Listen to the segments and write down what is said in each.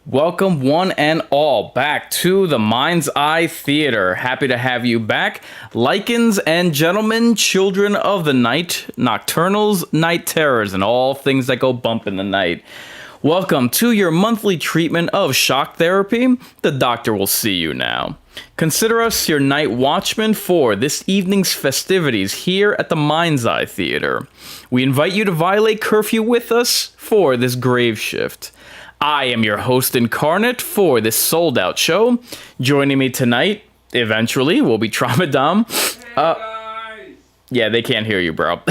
Welcome one and all back to the Mind's Eye Theater. Happy to have you back. Lycans and gentlemen, children of the night, nocturnals, night terrors, and all things that go bump in the night. Welcome to your monthly treatment of shock therapy. The doctor will see you now. Consider us your night watchman for this evening's festivities here at the Mind's Eye Theater. We invite you to violate curfew with us for this grave shift. I am your host, Inkarnate, for this sold-out show. Joining me tonight, eventually, will be Tramadam. Yeah, they can't hear you, bro.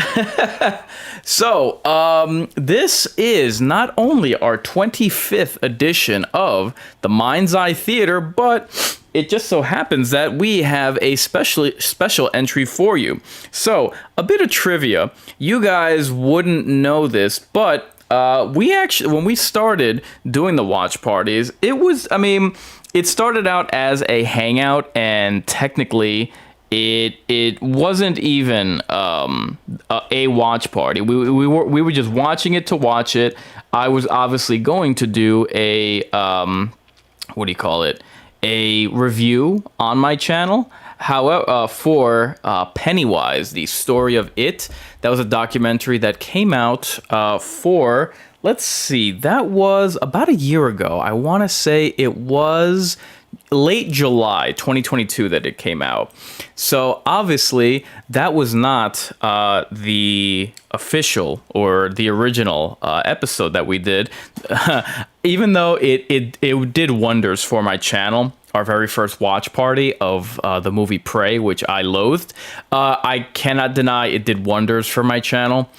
So, this is not only our 25th edition of the Mind's Eye Theater, but it just so happens that we have a special entry for you. So, a bit of trivia. You guys wouldn't know this, but we actually, when we started doing the watch parties, it started out as a hangout, and technically it wasn't even a watch party. We were just watching it to watch it. I was obviously going to do a a review on my channel. However, for Pennywise, the story of it, that was a documentary that came out for, let's see, that was about a year ago. I want to say it was late July 2022 that it came out. So obviously that was not the official or the original episode that we did, even though it did wonders for my channel. Our very first watch party of the movie Prey, which I loathed. I cannot deny it did wonders for my channel.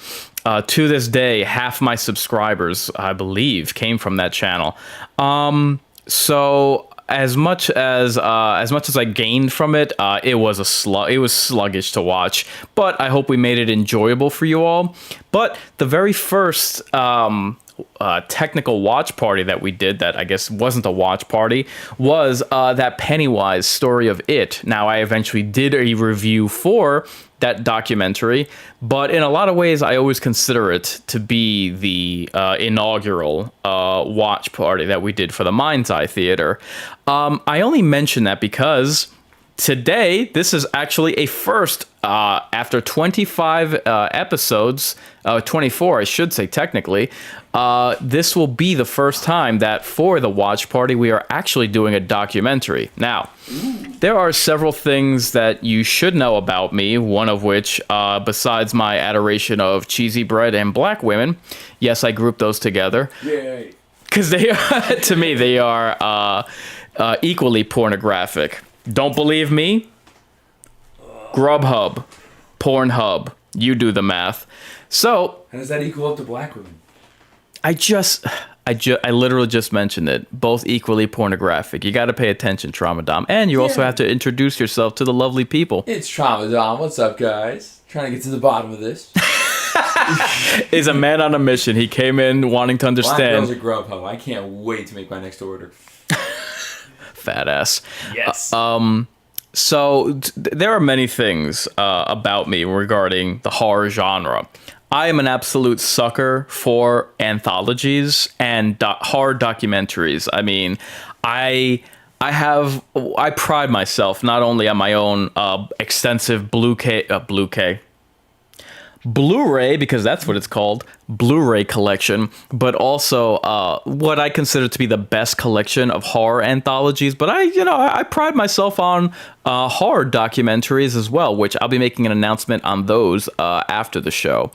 To this day, half my subscribers, I believe, came from that channel. So as much as I gained from it, it was sluggish to watch. But I hope we made it enjoyable for you all. But the very first technical watch party that we did, that I guess wasn't a watch party, was that Pennywise story of it. Now, I eventually did a review for that documentary, but in a lot of ways I always consider it to be the inaugural watch party that we did for the Mind's Eye Theater. I only mention that because today, this is actually a first. After 25 episodes, 24, I should say technically, this will be the first time that for the watch party, we are actually doing a documentary. Now, there are several things that you should know about me, one of which, besides my adoration of cheesy bread and black women, yes, I grouped those together. Yay. Because they are, to me, they are equally pornographic. Don't believe me? Grubhub, Pornhub, you do the math. So, how does that equal up to black women? I literally just mentioned it. Both equally pornographic. You got to pay attention, Tramadam. And you also have to introduce yourself to the lovely people. It's Tramadam. What's up, guys? Trying to get to the bottom of this. Is a man on a mission. He came in wanting to understand. Black girls are Grubhub. I can't wait to make my next order. Fat ass. Yes. So there are many things about me regarding the horror genre. I am an absolute sucker for anthologies and horror documentaries. I mean, I pride myself not only on my own extensive Blu-ray, because that's what it's called, Blu-ray collection, but also what I consider to be the best collection of horror anthologies. But I pride myself on horror documentaries as well, which I'll be making an announcement on those after the show.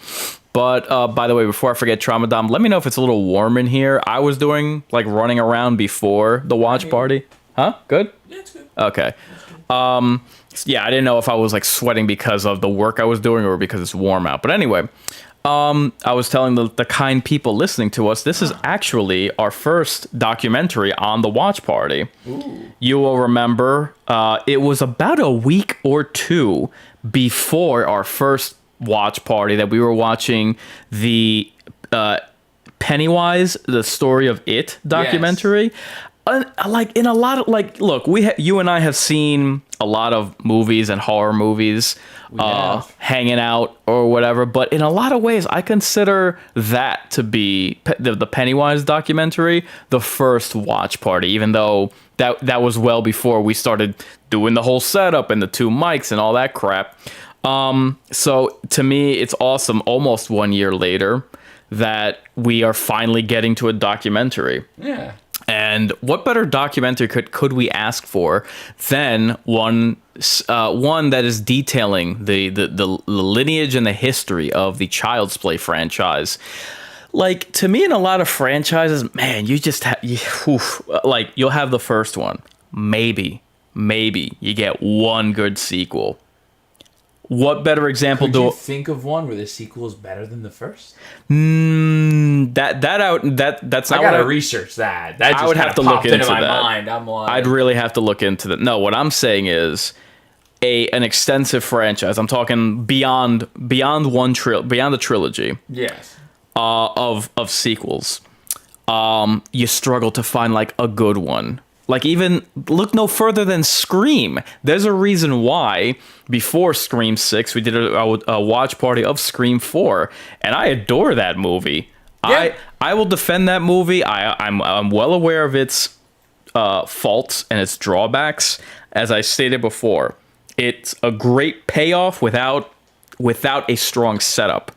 But by the way, before I forget, Tramadom, let me know if it's a little warm in here. I was doing like running around before the watch party. Huh? Good? Yeah, it's good. Okay. Yeah, I didn't know if I was like sweating because of the work I was doing or because it's warm out. But anyway, I was telling the kind people listening to us, this is actually our first documentary on the watch party. Ooh. You will remember it was about a week or two before our first watch party that we were watching the Pennywise, the story of it documentary. Yes. Like in a lot of like, look, you and I have seen a lot of movies and horror movies hanging out or whatever, but in a lot of ways I consider that to be the Pennywise documentary the first watch party, even though that was well before we started doing the whole setup and the 2 mics and all that crap. So to me, it's awesome almost 1 year later that we are finally getting to a documentary. Yeah. And what better documentary could we ask for than one that is detailing the lineage and the history of the Child's Play franchise? Like, to me, in a lot of franchises, man, you just like, you'll have the first one. Maybe you get one good sequel. What better example Could you think of one where the sequel is better than the first? That's not. I gotta research that. That just I would have to look into my that. mind. I'm like, I'd really have to look into that. No, what I'm saying is an extensive franchise. I'm talking beyond the trilogy. Yes. Of sequels. You struggle to find like a good one. Like, even look no further than Scream. There's a reason why before Scream 6, we did a watch party of Scream 4, and I adore that movie. Yeah. I will defend that movie. I'm well aware of its faults and its drawbacks. As I stated before, it's a great payoff without a strong setup.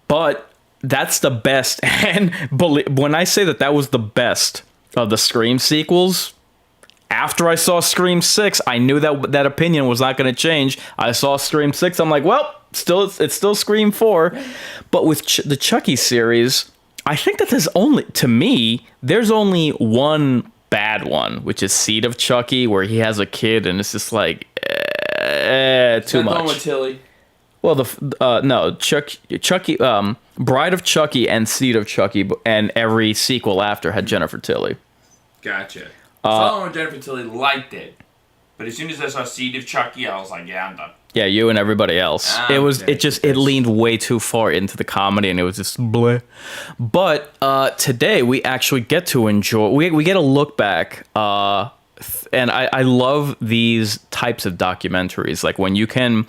But that's the best. And when I say that was the best of the Scream sequels, after I saw Scream 6, I knew that opinion was not going to change. I saw Scream 6, I'm like, well, it's still Scream 4. But with the Chucky series, I think that there's only one bad one, which is Seed of Chucky, where he has a kid and it's just like too much. With Tilly. Well, Chucky, Bride of Chucky and Seed of Chucky, and every sequel after had Jennifer Tilly. Gotcha. Saw when Jennifer Tilly liked it, but as soon as I saw Seed of Chucky, I was like, yeah, I'm done. Yeah, you and everybody else. It leaned way too far into the comedy, and it was just bleh. But today we actually get to enjoy. We get a look back. And I love these types of documentaries, like when you can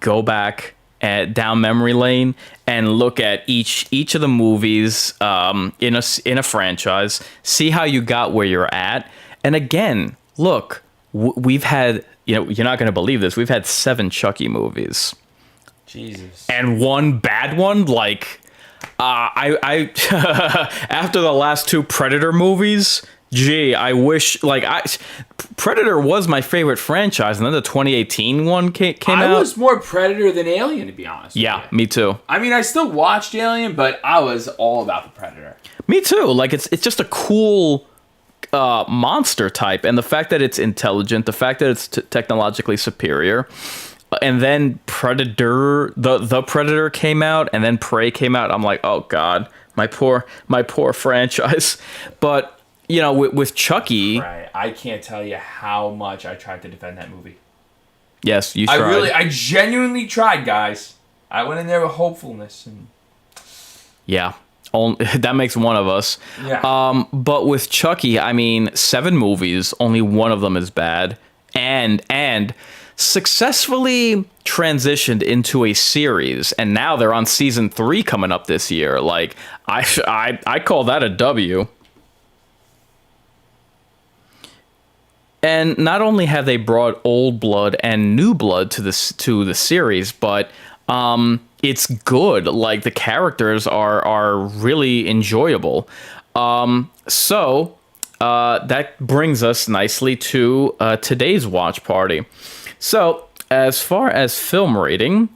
go back down memory lane and look at each of the movies in a franchise, see how you got where you're at. And again, look, we've had, you're not going to believe this, we've had 7 Chucky movies. Jesus. And one bad one, like I after the last 2 Predator movies, gee, I wish, Predator was my favorite franchise, and then the 2018 one came out. I was more Predator than Alien, to be honest. Yeah, me too. I mean, I still watched Alien, but I was all about the Predator. Me too. Like, it's just a cool monster type, and the fact that it's intelligent, the fact that it's technologically superior, and then Predator, the Predator came out, and then Prey came out. I'm like, oh god, my poor franchise, but. With Chucky... Right. I can't tell you how much I tried to defend that movie. Yes, you tried. I genuinely tried, guys. I went in there with hopefulness. Yeah. That makes one of us. Yeah. But with Chucky, I mean, 7 movies, only one of them is bad. And successfully transitioned into a series. And now they're on season 3 coming up this year. Like, I call that a W. And not only have they brought old blood and new blood to the series, but it's good. Like, the characters are really enjoyable. So that brings us nicely to today's watch party. So as far as film rating,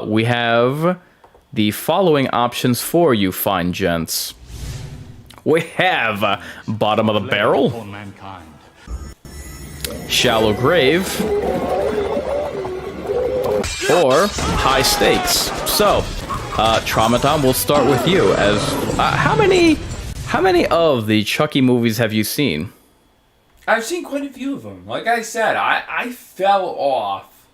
we have the following options for you fine gents. We have Bottom of the Barrel, Shallow Grave, or High Stakes. So, Traumaton, we'll start with you. As how many of the Chucky movies have you seen? I've seen quite a few of them. Like I said, I fell off.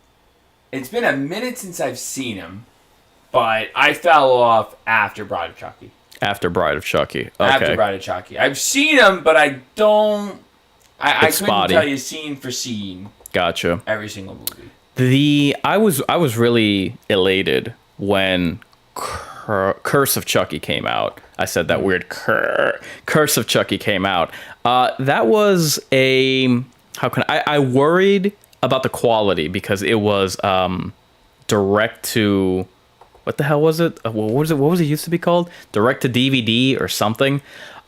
It's been a minute since I've seen them, but I fell off after Bride of Chucky. After Bride of Chucky. Okay. After Bride of Chucky. I've seen them, but I don't... I couldn't spotty. tell you scene for scene. Gotcha. Every single movie. I was really elated when Curse of Chucky came out. I said that weird Curse of Chucky came out. That was I worried about the quality because it was direct to... What the hell was it? What was it used to be called? Direct to DVD or something.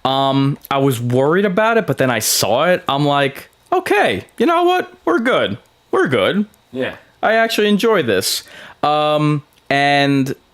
I was worried about it, but then I saw it. I'm like, okay, you know what? We're good. Yeah. I actually enjoy this. And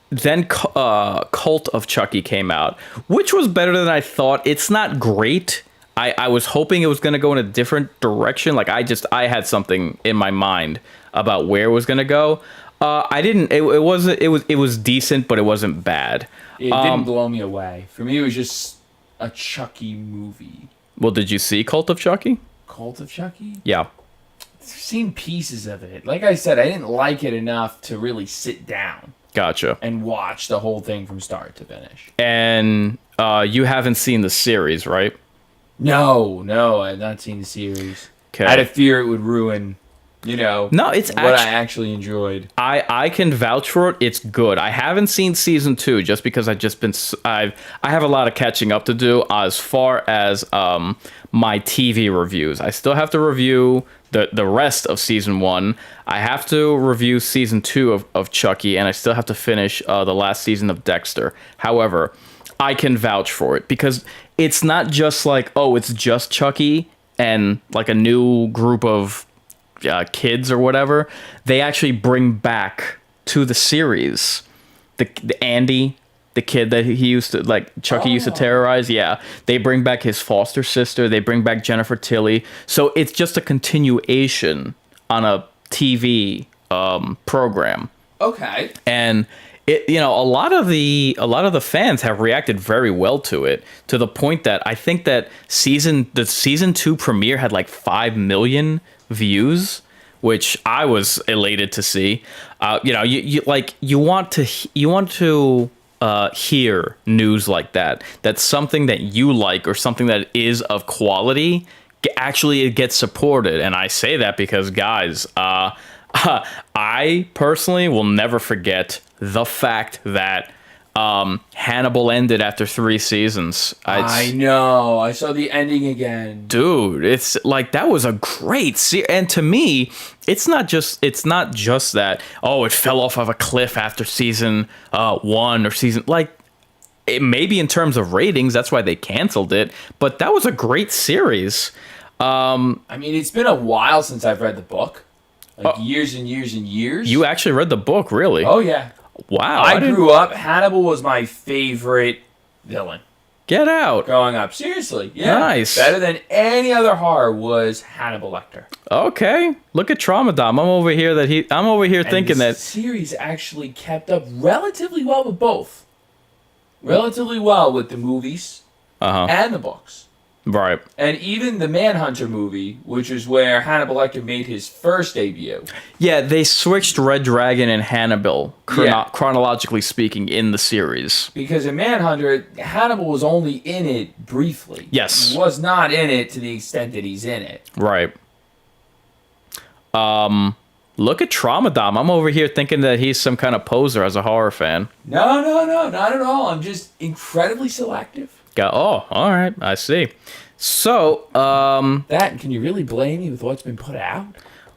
then Cult of Chucky came out, which was better than I thought. It's not great. I was hoping it was going to go in a different direction. Like I had something in my mind about where it was going to go. I didn't. It was decent, but it wasn't bad. It didn't blow me away. For me, it was just a Chucky movie. Well, did you see Cult of Chucky? Cult of Chucky? Yeah. I've seen pieces of it. Like I said, I didn't like it enough to really sit down. Gotcha. And watch the whole thing from start to finish. And you haven't seen the series, right? No, I've not seen the series. Okay. I had a fear it would ruin... No, it's what I actually enjoyed. I can vouch for it. It's good. I haven't seen season 2 just because I have a lot of catching up to do as far as my TV reviews. I still have to review the rest of season 1. I have to review season 2 of Chucky, and I still have to finish the last season of Dexter. However, I can vouch for it because it's not just like, oh, it's just Chucky and like a new group of kids or whatever. They actually bring back to the series the Andy, the kid that he used to Chucky used to terrorize. Yeah, they bring back his foster sister. They bring back Jennifer Tilly. So it's just a continuation on a TV program. Okay. And it, a lot of the fans have reacted very well to it, to the point that I think that the season 2 premiere had like 5 million views, which I was elated to see. You want to hear news like that. That's something that you like or something that is of quality. Actually, it gets supported, and I say that because, guys, I personally will never forget the fact that Hannibal ended after 3 seasons. I know. I saw the ending again. Dude, it's like that was a great series. And to me, it's not just that, oh, it fell off of a cliff after season 1 or season it maybe in terms of ratings, that's why they canceled it, but that was a great series. I mean, it's been a while since I've read the book. Years and years and years. You actually read the book, really? Oh, yeah. Wow. I grew up, Hannibal was my favorite villain. Get out. Growing up. Seriously. Yeah. Nice. Better than any other horror was Hannibal Lecter. Okay. Look at Traumadom. I'm over here thinking that... the series actually kept up relatively well with both. Relatively well with the movies and the books. Right. And even the Manhunter movie, which is where Hannibal Lecter made his first debut. Yeah, they switched Red Dragon and Hannibal, chronologically speaking, in the series. Because in Manhunter, Hannibal was only in it briefly. Yes. He was not in it to the extent that he's in it. Right. Look at Traumadom. I'm over here thinking that he's some kind of poser as a horror fan. No, not at all. I'm just incredibly selective. Oh, all right. I see. So, can you really blame me with what's been put out?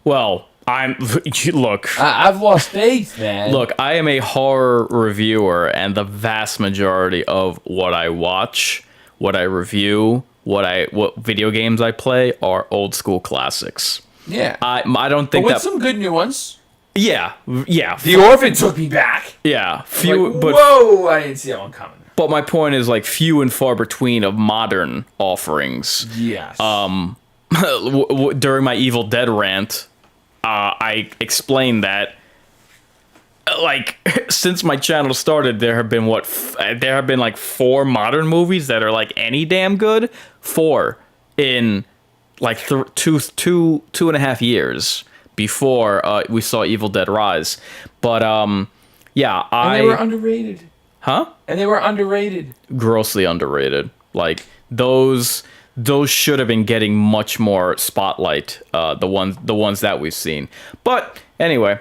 Well, look. I've lost faith, man. Look, I am a horror reviewer, and the vast majority of what I watch, what I review, what video games I play are old school classics. Yeah. I don't think but with some good new ones. Yeah, yeah, The Orphan took me back. yeah. Like, whoa, I didn't see that one coming. But my point is like few and far between of modern offerings. Yes. During my Evil Dead rant, I explained that like since my channel started, there have been like 4 modern movies that are like any damn good. 4 in like two and a half years before we saw Evil Dead Rise. But yeah, and they were underrated. Huh? And they were underrated. Grossly underrated. Like those should have been getting much more spotlight. The ones that we've seen. But anyway,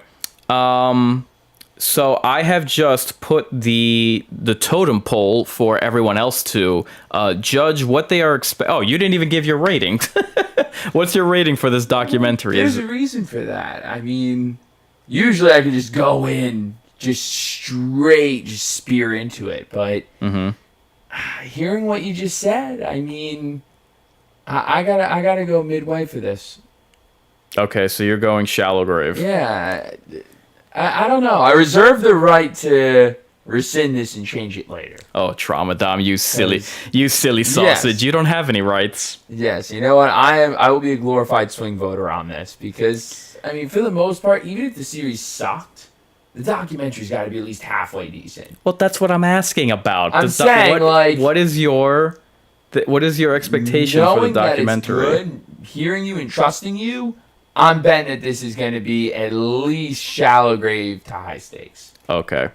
so I have just put the totem pole for everyone else to judge what they are Oh, you didn't even give your rating. What's your rating for this documentary? There's a reason for that. I mean, usually I could just go in, just spear into it. But hearing what you just said, I mean, I gotta go midway for this. Okay, so you're going shallow grave. Yeah. I don't know. I reserve the right to rescind this and change it later. Oh, Trauma Dom, you silly sausage. Yes. You don't have any rights. Yes, you know what? I will be a glorified swing voter on this because, I mean, for the most part, even if the series sucked, the documentary's got to be at least halfway decent. Well, that's what I'm asking about. I'm saying, what is your expectation for the documentary? That it's good, hearing you and trusting you, I'm betting that this is going to be at least shallow grave to high stakes. Okay.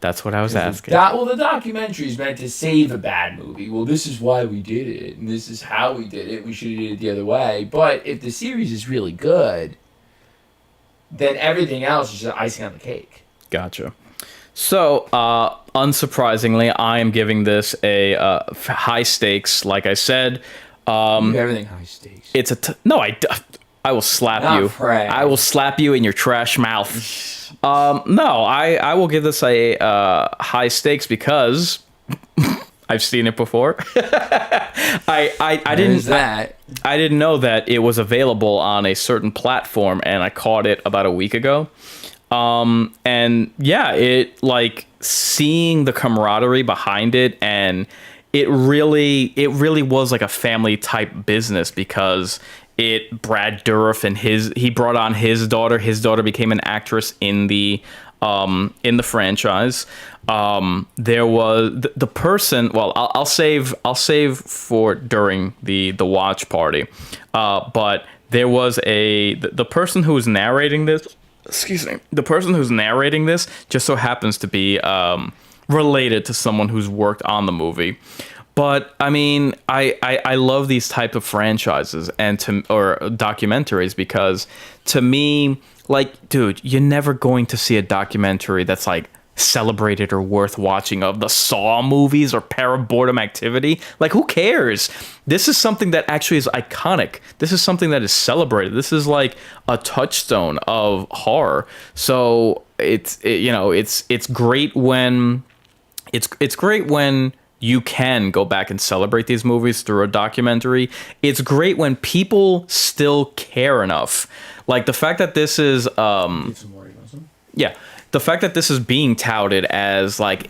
That's what I was asking. The documentary is meant to save a bad movie. Well, this is why we did it, and this is how we did it. We should have did it the other way. But if the series is really good, then everything else is just icing on the cake. Gotcha. So, unsurprisingly, I am giving this a high stakes. Like I said, everything high stakes. It's I will slap you. Pray. I will slap you in your trash mouth. No, I will give this a high stakes because I've seen it before. I didn't know that it was available on a certain platform, and I caught it about a week ago. And yeah, it like seeing the camaraderie behind it, and it really was like a family type business because Brad Dourif and he brought on his daughter. His daughter became an actress in the franchise. There was the person. Well, I'll save for during the watch party. But there was the person who was narrating this. Excuse me. The person who's narrating this just so happens to be related to someone who's worked on the movie. But I mean, I love these type of franchises or documentaries because to me, like, dude, you're never going to see a documentary that's like celebrated or worth watching of the Saw movies or Paraboredom Activity. Like, who cares? This is something that actually is iconic. This is something that is celebrated. This is like a touchstone of horror. So it's great when it's great when you can go back and celebrate these movies through a documentary. It's great when people still care enough. Like the fact that this is the fact that this is being touted as like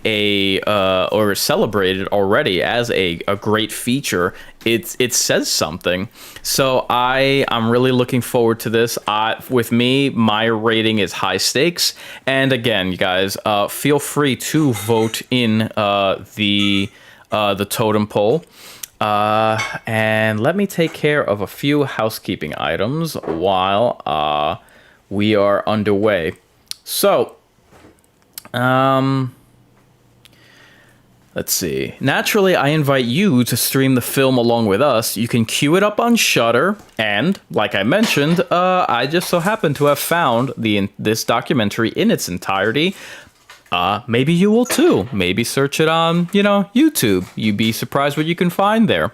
or celebrated already as a great feature, it says something. So I'm really looking forward to this. With me, my rating is high stakes. And again, you guys, feel free to vote in the totem pole. And let me take care of a few housekeeping items while we are underway. So, let's see. Naturally, I invite you to stream the film along with us. You can queue it up on Shudder, and like I mentioned, I just so happen to have found this documentary in its entirety. Maybe you will too. Maybe search it on, YouTube. You'd be surprised what you can find there.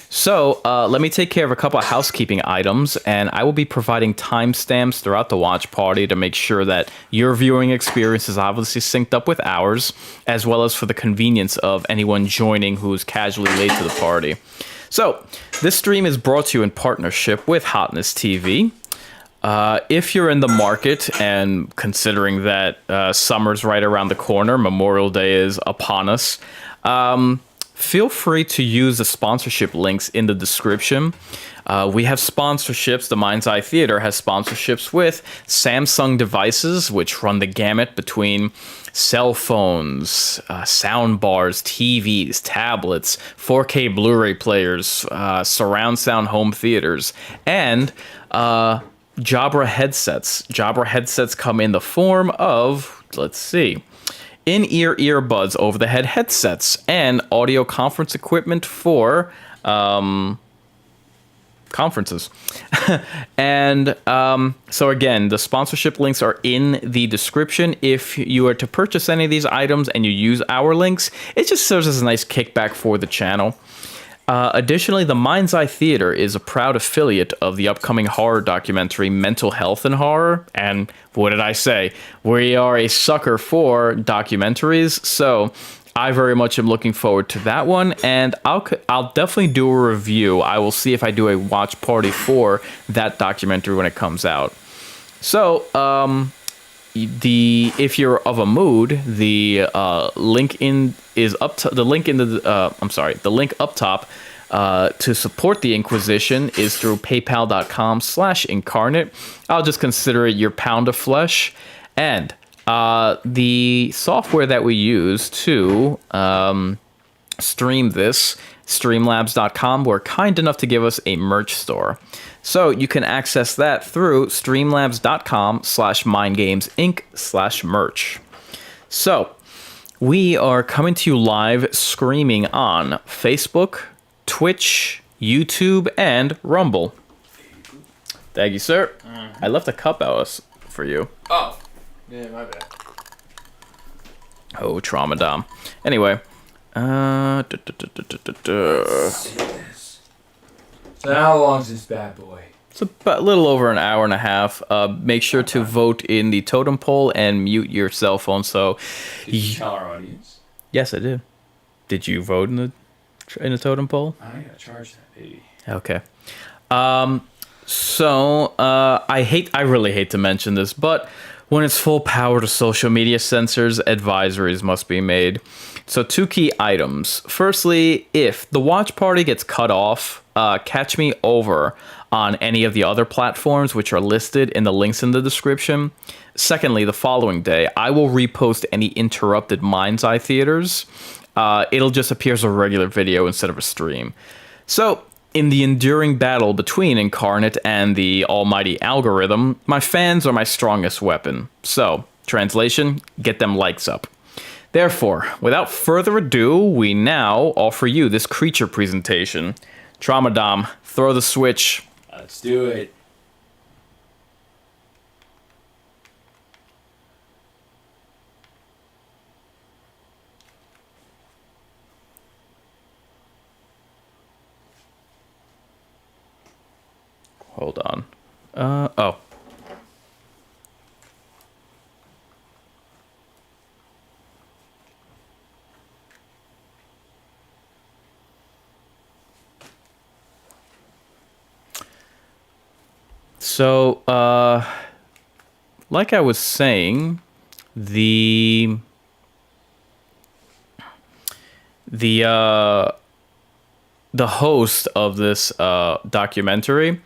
So let me take care of a couple of housekeeping items, and I will be providing timestamps throughout the watch party to make sure that your viewing experience is obviously synced up with ours, as well as for the convenience of anyone joining who's casually late to the party. So this stream is brought to you in partnership with Hotness TV. If you're in the market and considering that summer's right around the corner, Memorial Day is upon us, feel free to use the sponsorship links in the description. We have sponsorships. The Mind's Eye Theater has sponsorships with Samsung devices, which run the gamut between cell phones, sound bars, TVs, tablets, 4K Blu-ray players, surround sound home theaters, and Jabra headsets. Jabra headsets come in the form of, let's see, in-ear earbuds, over-the-head headsets, and audio conference equipment for conferences. And so again, the sponsorship links are in the description. If you are to purchase any of these items and you use our links, it just serves as a nice kickback for the channel. Additionally, the Mind's Eye Theater is a proud affiliate of the upcoming horror documentary Mental Health and Horror. And what did I say? We are a sucker for documentaries, so I very much am looking forward to that one. And I'll definitely do a review. I will see if I do a watch party for that documentary when it comes out. So, if you're of a mood, the link up top to support the Inquisition is through paypal.com/inkarnate. I'll just consider it your pound of flesh. And the software that we use to stream this, streamlabs.com, were kind enough to give us a merch store. So you can access that through streamlabs.com/mindgamesinc/merch. So we are coming to you live streaming on Facebook, Twitch, YouTube, and Rumble. Thank you, sir. I left a cup out for you. Oh. Yeah, my bad. Oh, trauma dom. Anyway. So how long is this bad boy? It's about a little over an hour and a half. Make sure to vote in the totem poll and mute your cell phone. So, Did you tell our audience? Yes, I did. Did you vote in the totem poll? I gotta charge that baby. Okay. So I really hate to mention this, but when it's full power to social media censors, advisories must be made. So 2 key items. Firstly, if the watch party gets cut off, catch me over on any of the other platforms which are listed in the links in the description. Secondly, the following day, I will repost any interrupted Mind's Eye theaters. It'll just appear as a regular video instead of a stream. So, in the enduring battle between Inkarnate and the almighty algorithm, my fans are my strongest weapon. So, translation, get them likes up. Therefore, without further ado, we now offer you this creature presentation. Traumadom, throw the switch. Let's do it. Hold on. Oh. So, like I was saying, the host of this documentary,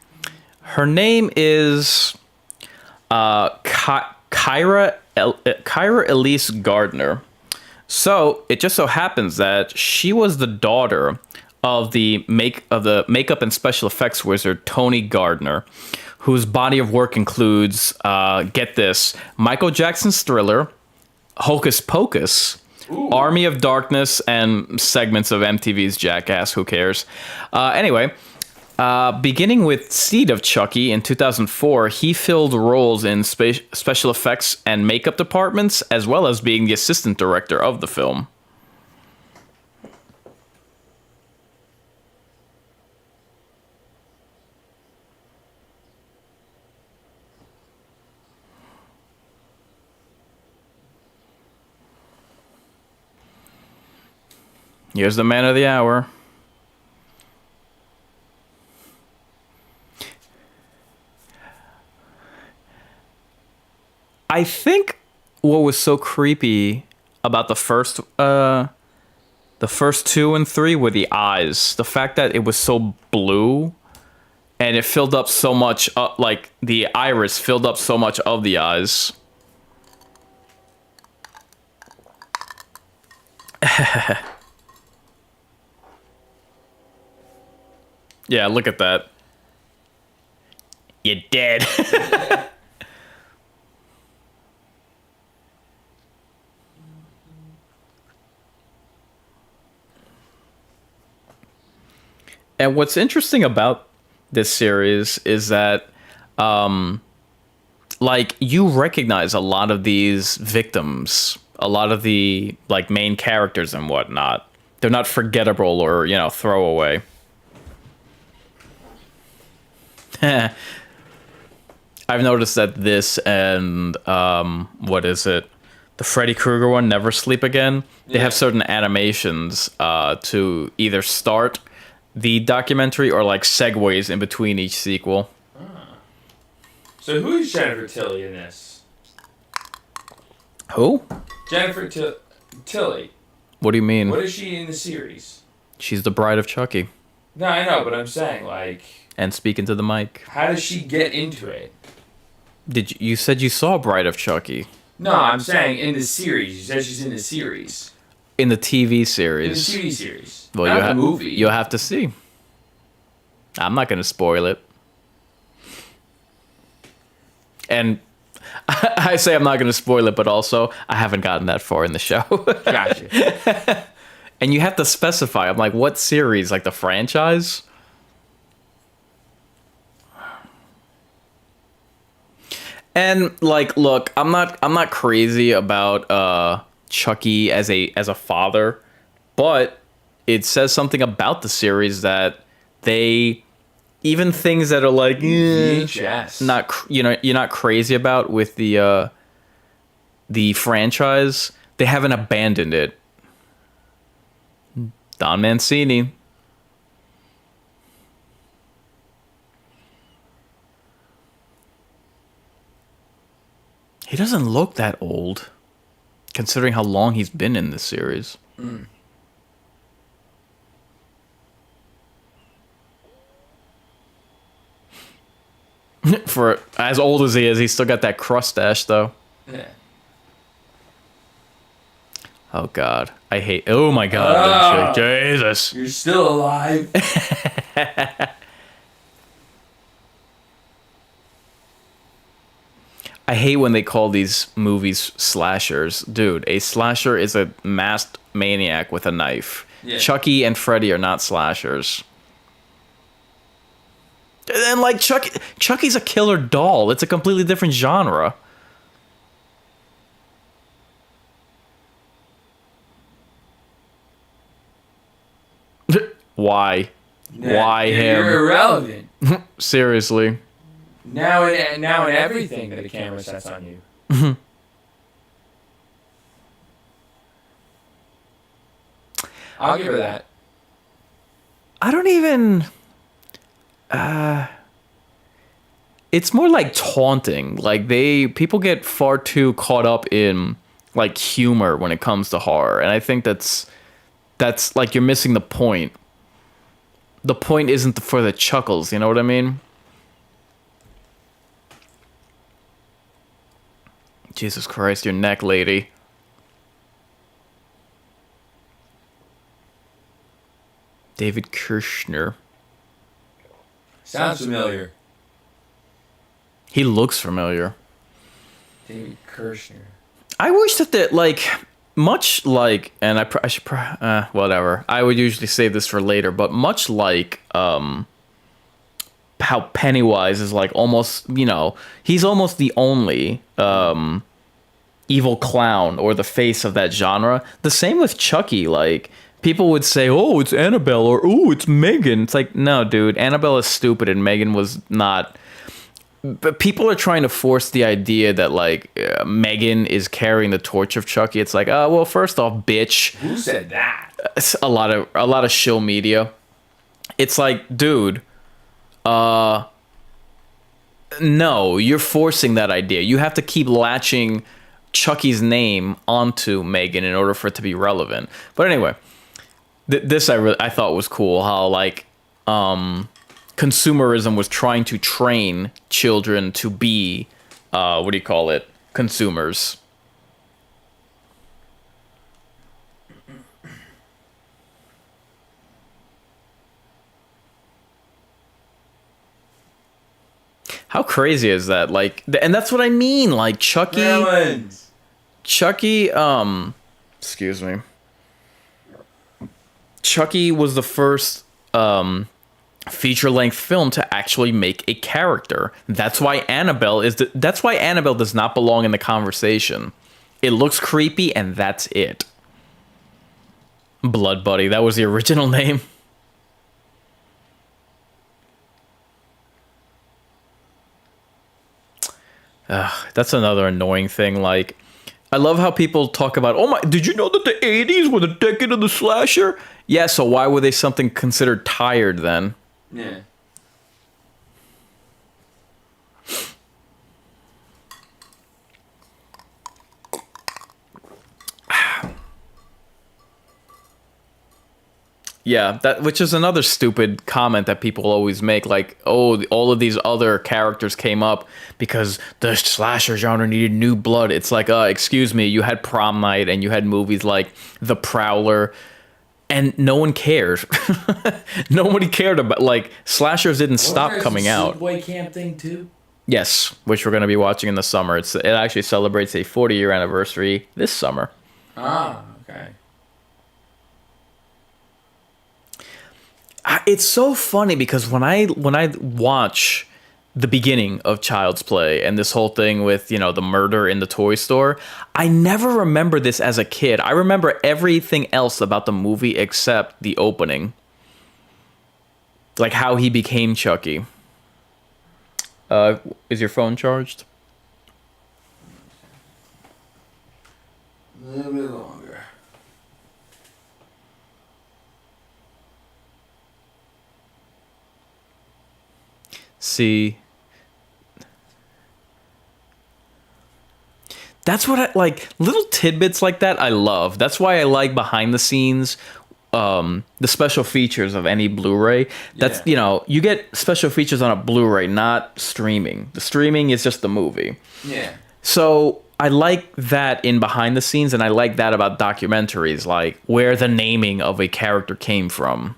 her name is Kyra Elise Gardner. So it just so happens that she was the daughter of the makeup and special effects wizard Tony Gardner, whose body of work includes, get this, Michael Jackson's Thriller, Hocus Pocus, Ooh. Army of Darkness, and segments of MTV's Jackass. Who cares? Anyway, beginning with Seed of Chucky in 2004, he filled roles in special effects and makeup departments, as well as being the assistant director of the film. Here's the man of the hour. I think what was so creepy about the first 2 and 3 were the eyes. The fact that it was so blue and it filled up so much, like the iris filled up so much of the eyes. Yeah, look at that. You're dead. And what's interesting about this series is that, like, you recognize a lot of these victims, a lot of the, like, main characters and whatnot. They're not forgettable or, throwaway. I've noticed that this and, what is it? The Freddy Krueger one, Never Sleep Again. They have certain animations to either start the documentary or like segues in between each sequel. So who is Jennifer Tilly in this? Who? Jennifer Tilly. What do you mean? What is she in the series? She's the Bride of Chucky. No, I know, but I'm saying, like... And speaking to the mic. How does she get into it? You said you saw Bride of Chucky? No, I'm saying in the series. You said she's in the series. In the TV series. In the TV series. Well, not the movie. You'll have to see. I'm not going to spoil it. And I say I'm not going to spoil it, but also I haven't gotten that far in the show. Gotcha. And you have to specify. I'm like, what series? Like the franchise? And like, look, I'm not crazy about Chucky as a father, but it says something about the series that they, even things that are like not you're not crazy about with the franchise, they haven't abandoned it. Don Mancini. He doesn't look that old, considering how long he's been in this series. Mm. For as old as he is, he's still got that crustache, though. Yeah. Oh, God. I hate... Oh, my God. Jesus. You're still alive. I hate when they call these movies slashers. Dude, a slasher is a masked maniac with a knife. Yeah. Chucky and Freddy are not slashers. And like Chucky's a killer doll. It's a completely different genre. Why? Why him? You're irrelevant. Seriously. Now in everything that a camera sets on you. I'll give her that. I don't even... it's more like taunting. Like people get far too caught up in like humor when it comes to horror, and I think that's like you're missing the point. The point isn't for the chuckles, you know what I mean? Jesus Christ, your neck, lady. David Kirshner. Sounds familiar. He looks familiar. David Kirshner. I wish that like, much like, and I should, whatever. I would usually save this for later, but much like, how Pennywise is like almost, he's almost the only, evil clown or the face of that genre. The same with Chucky, like, people would say, oh, it's Annabelle, or, oh, it's Megan. It's like, no, dude, Annabelle is stupid and Megan was not. But people are trying to force the idea that, like, Megan is carrying the torch of Chucky. It's like, oh, well, first off, bitch. Who said that? It's a lot of shill media. It's like, dude, No, you're forcing that idea. You have to keep latching Chucky's name onto Megan in order for it to be relevant. But anyway, this I thought was cool. How like consumerism was trying to train children to be what do you call it? Consumers. How crazy is that? Like, and that's what I mean. Like Chucky, excuse me. Chucky was the first feature-length film to actually make a character. That's why Annabelle that's why Annabelle does not belong in the conversation. It looks creepy, and that's it. Blood Buddy, that was the original name. That's another annoying thing. Like, I love how people talk about, oh my, did you know that the 80s were the decade of the slasher? Yeah, so why were they something considered tired then? Yeah. Yeah, that which is another stupid comment that people always make, like, oh, all of these other characters came up because the slasher genre needed new blood. It's like, excuse me, you had Prom Night and you had movies like The Prowler, and no one cared. Nobody cared about, like, slashers didn't stop coming out. Sleepaway Camp thing too? Yes, which we're going to be watching in the summer. It actually celebrates a 40-year anniversary this summer. Ah, okay. It's so funny because when I watch the beginning of Child's Play and this whole thing with, you know, the murder in the toy store, I never remember this as a kid. I remember everything else about the movie except the opening. Like how he became Chucky. Is your phone charged? A little bit longer. See, that's what I like. Little tidbits like that I love. That's why I like behind the scenes, the special features of any Blu-ray. That's, you know, you get special features on a Blu-ray, not streaming. The streaming is just the movie. Yeah. So I like that in behind the scenes, and I like that about documentaries, like where the naming of a character came from.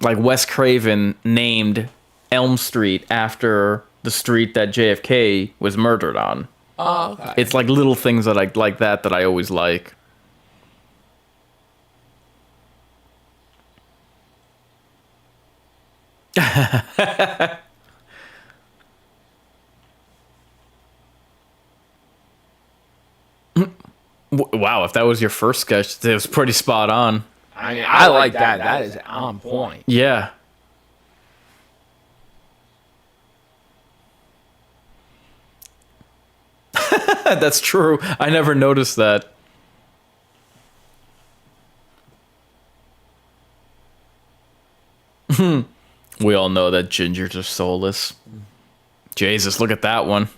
Like Wes Craven named Elm Street after the street that JFK was murdered on. Oh, okay. It's like little things that I like that I always like. Wow, if that was your first sketch, it was pretty spot on. I mean, I like that. That is on point. Yeah. That's true. I never noticed that. We all know that gingers are soulless. Jesus, look at that one.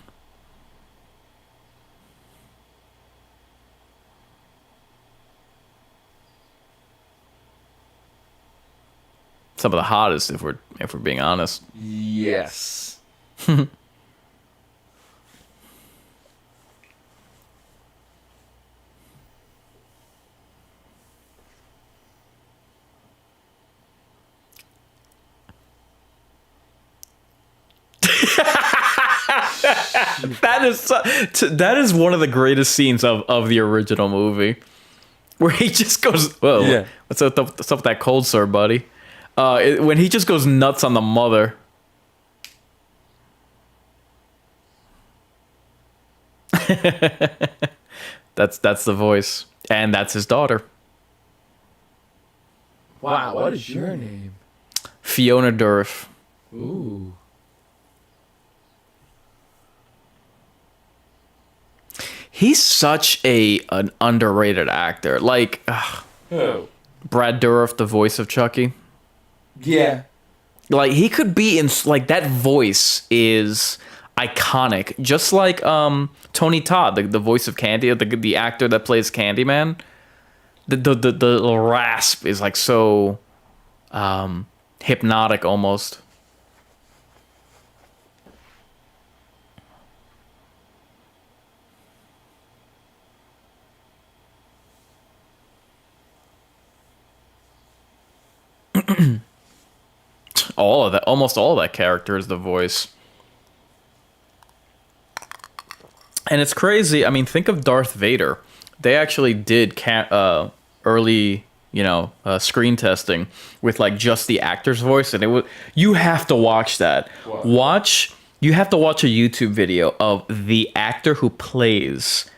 Some of the hottest, if we're being honest. Yes. That is one of the greatest scenes of the original movie, where he just goes, "Whoa, Yeah. what's up with that cold sore, buddy?" When he just goes nuts on the mother. That's the voice, and that's his daughter, Wow, what is your name? Fiona Dourif. Ooh. He's such an underrated actor. Like Who? Brad Dourif, the voice of Chucky. Yeah. Like he could be in like that voice is iconic, just like Tony Todd, the voice of Candy, the actor that plays Candyman. The rasp is like so hypnotic almost. All of that, almost all of that character is the voice. And it's crazy. I mean, think of Darth Vader. They actually did early, screen testing with like just the actor's voice, and it was. You have to watch that. Wow. You have to watch a YouTube video of the actor who plays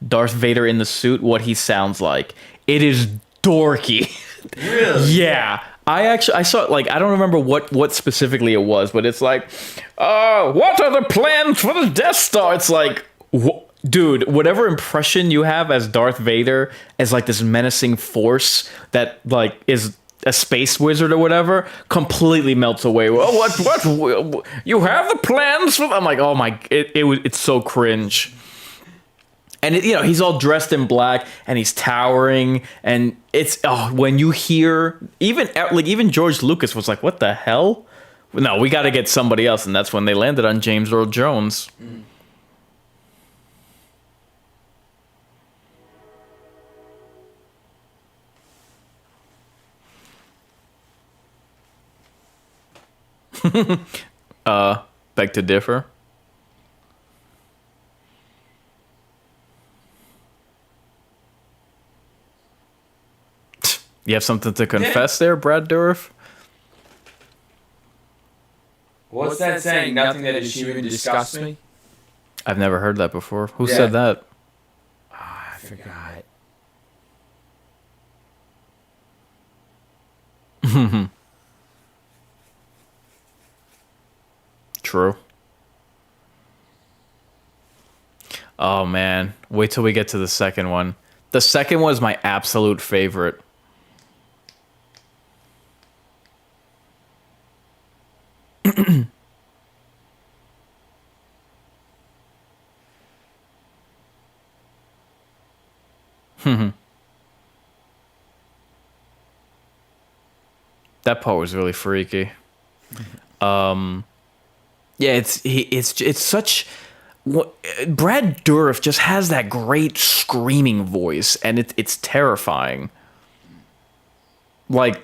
Darth Vader in the suit. What he sounds like. It is dorky. Really? Yeah. I saw it, like, I don't remember what specifically it was, but it's like, what are the plans for the Death Star? It's like, dude, whatever impression you have as Darth Vader, as like this menacing force that like is a space wizard or whatever, completely melts away. Well, what? You have the plans for? I'm like, oh my, it's so cringe. And he's all dressed in black and he's towering, and it's when you hear even George Lucas was like, "What the hell? No, we got to get somebody else," and that's when they landed on James Earl Jones. Beg to differ. You have something to confess there, Brad Dourif? What's that saying? Nothing that should even disgust me? I've never heard that before. Who said that? I forgot. True. Oh, man. Wait till we get to the second one. The second one is my absolute favorite. That part was really freaky. Yeah, it's such. Brad Dourif just has that great screaming voice, and it's terrifying. Like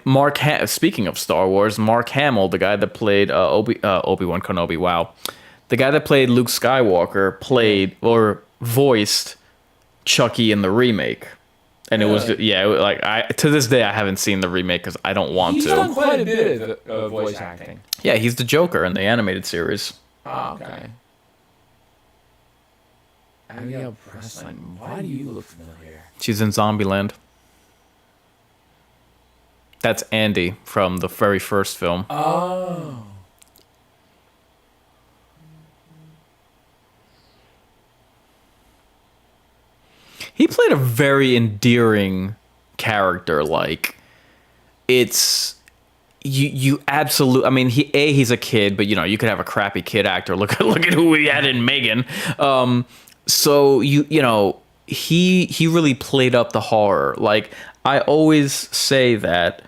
speaking of Star Wars, Mark Hamill, the guy that played Obi-Wan Kenobi, wow, the guy that played Luke Skywalker played or voiced Chucky in the remake, and it was to this day I haven't seen the remake because I don't want to. He's done quite a bit of voice acting. Yeah, he's the Joker in the animated series. Oh, okay. Abigail Breslin, why do you look familiar? She's in Zombieland. That's Andy from the very first film. Oh. He played a very endearing character. Like, it's you absolutely. I mean, he's a kid, but you could have a crappy kid actor. Look at who we had in Megan. So he really played up the horror. Like, I always say that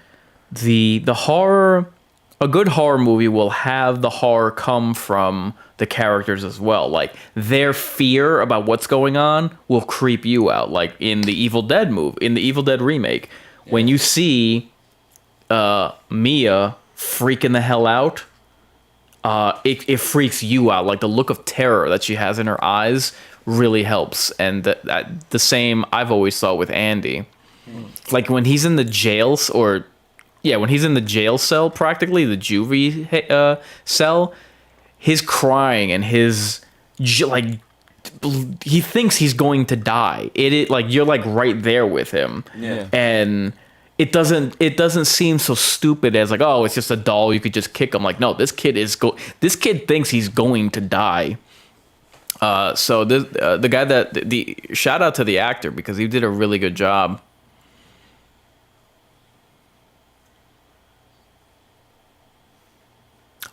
the horror, a good horror movie will have the horror come from the characters as well. Like, their fear about what's going on will creep you out. Like in the Evil Dead remake, when you see Mia freaking the hell out, it freaks you out. Like, the look of terror that she has in her eyes really helps. And the same I've always thought with Andy. Like, when he's in the jails, when he's in the jail cell, practically the juvie cell, his crying and his he thinks he's going to die. It like, you're like right there with him. Yeah. And it doesn't seem so stupid as like, oh, it's just a doll, you could just kick him. Like, no, this kid thinks he's going to die. So the guy the shout out to the actor, because he did a really good job.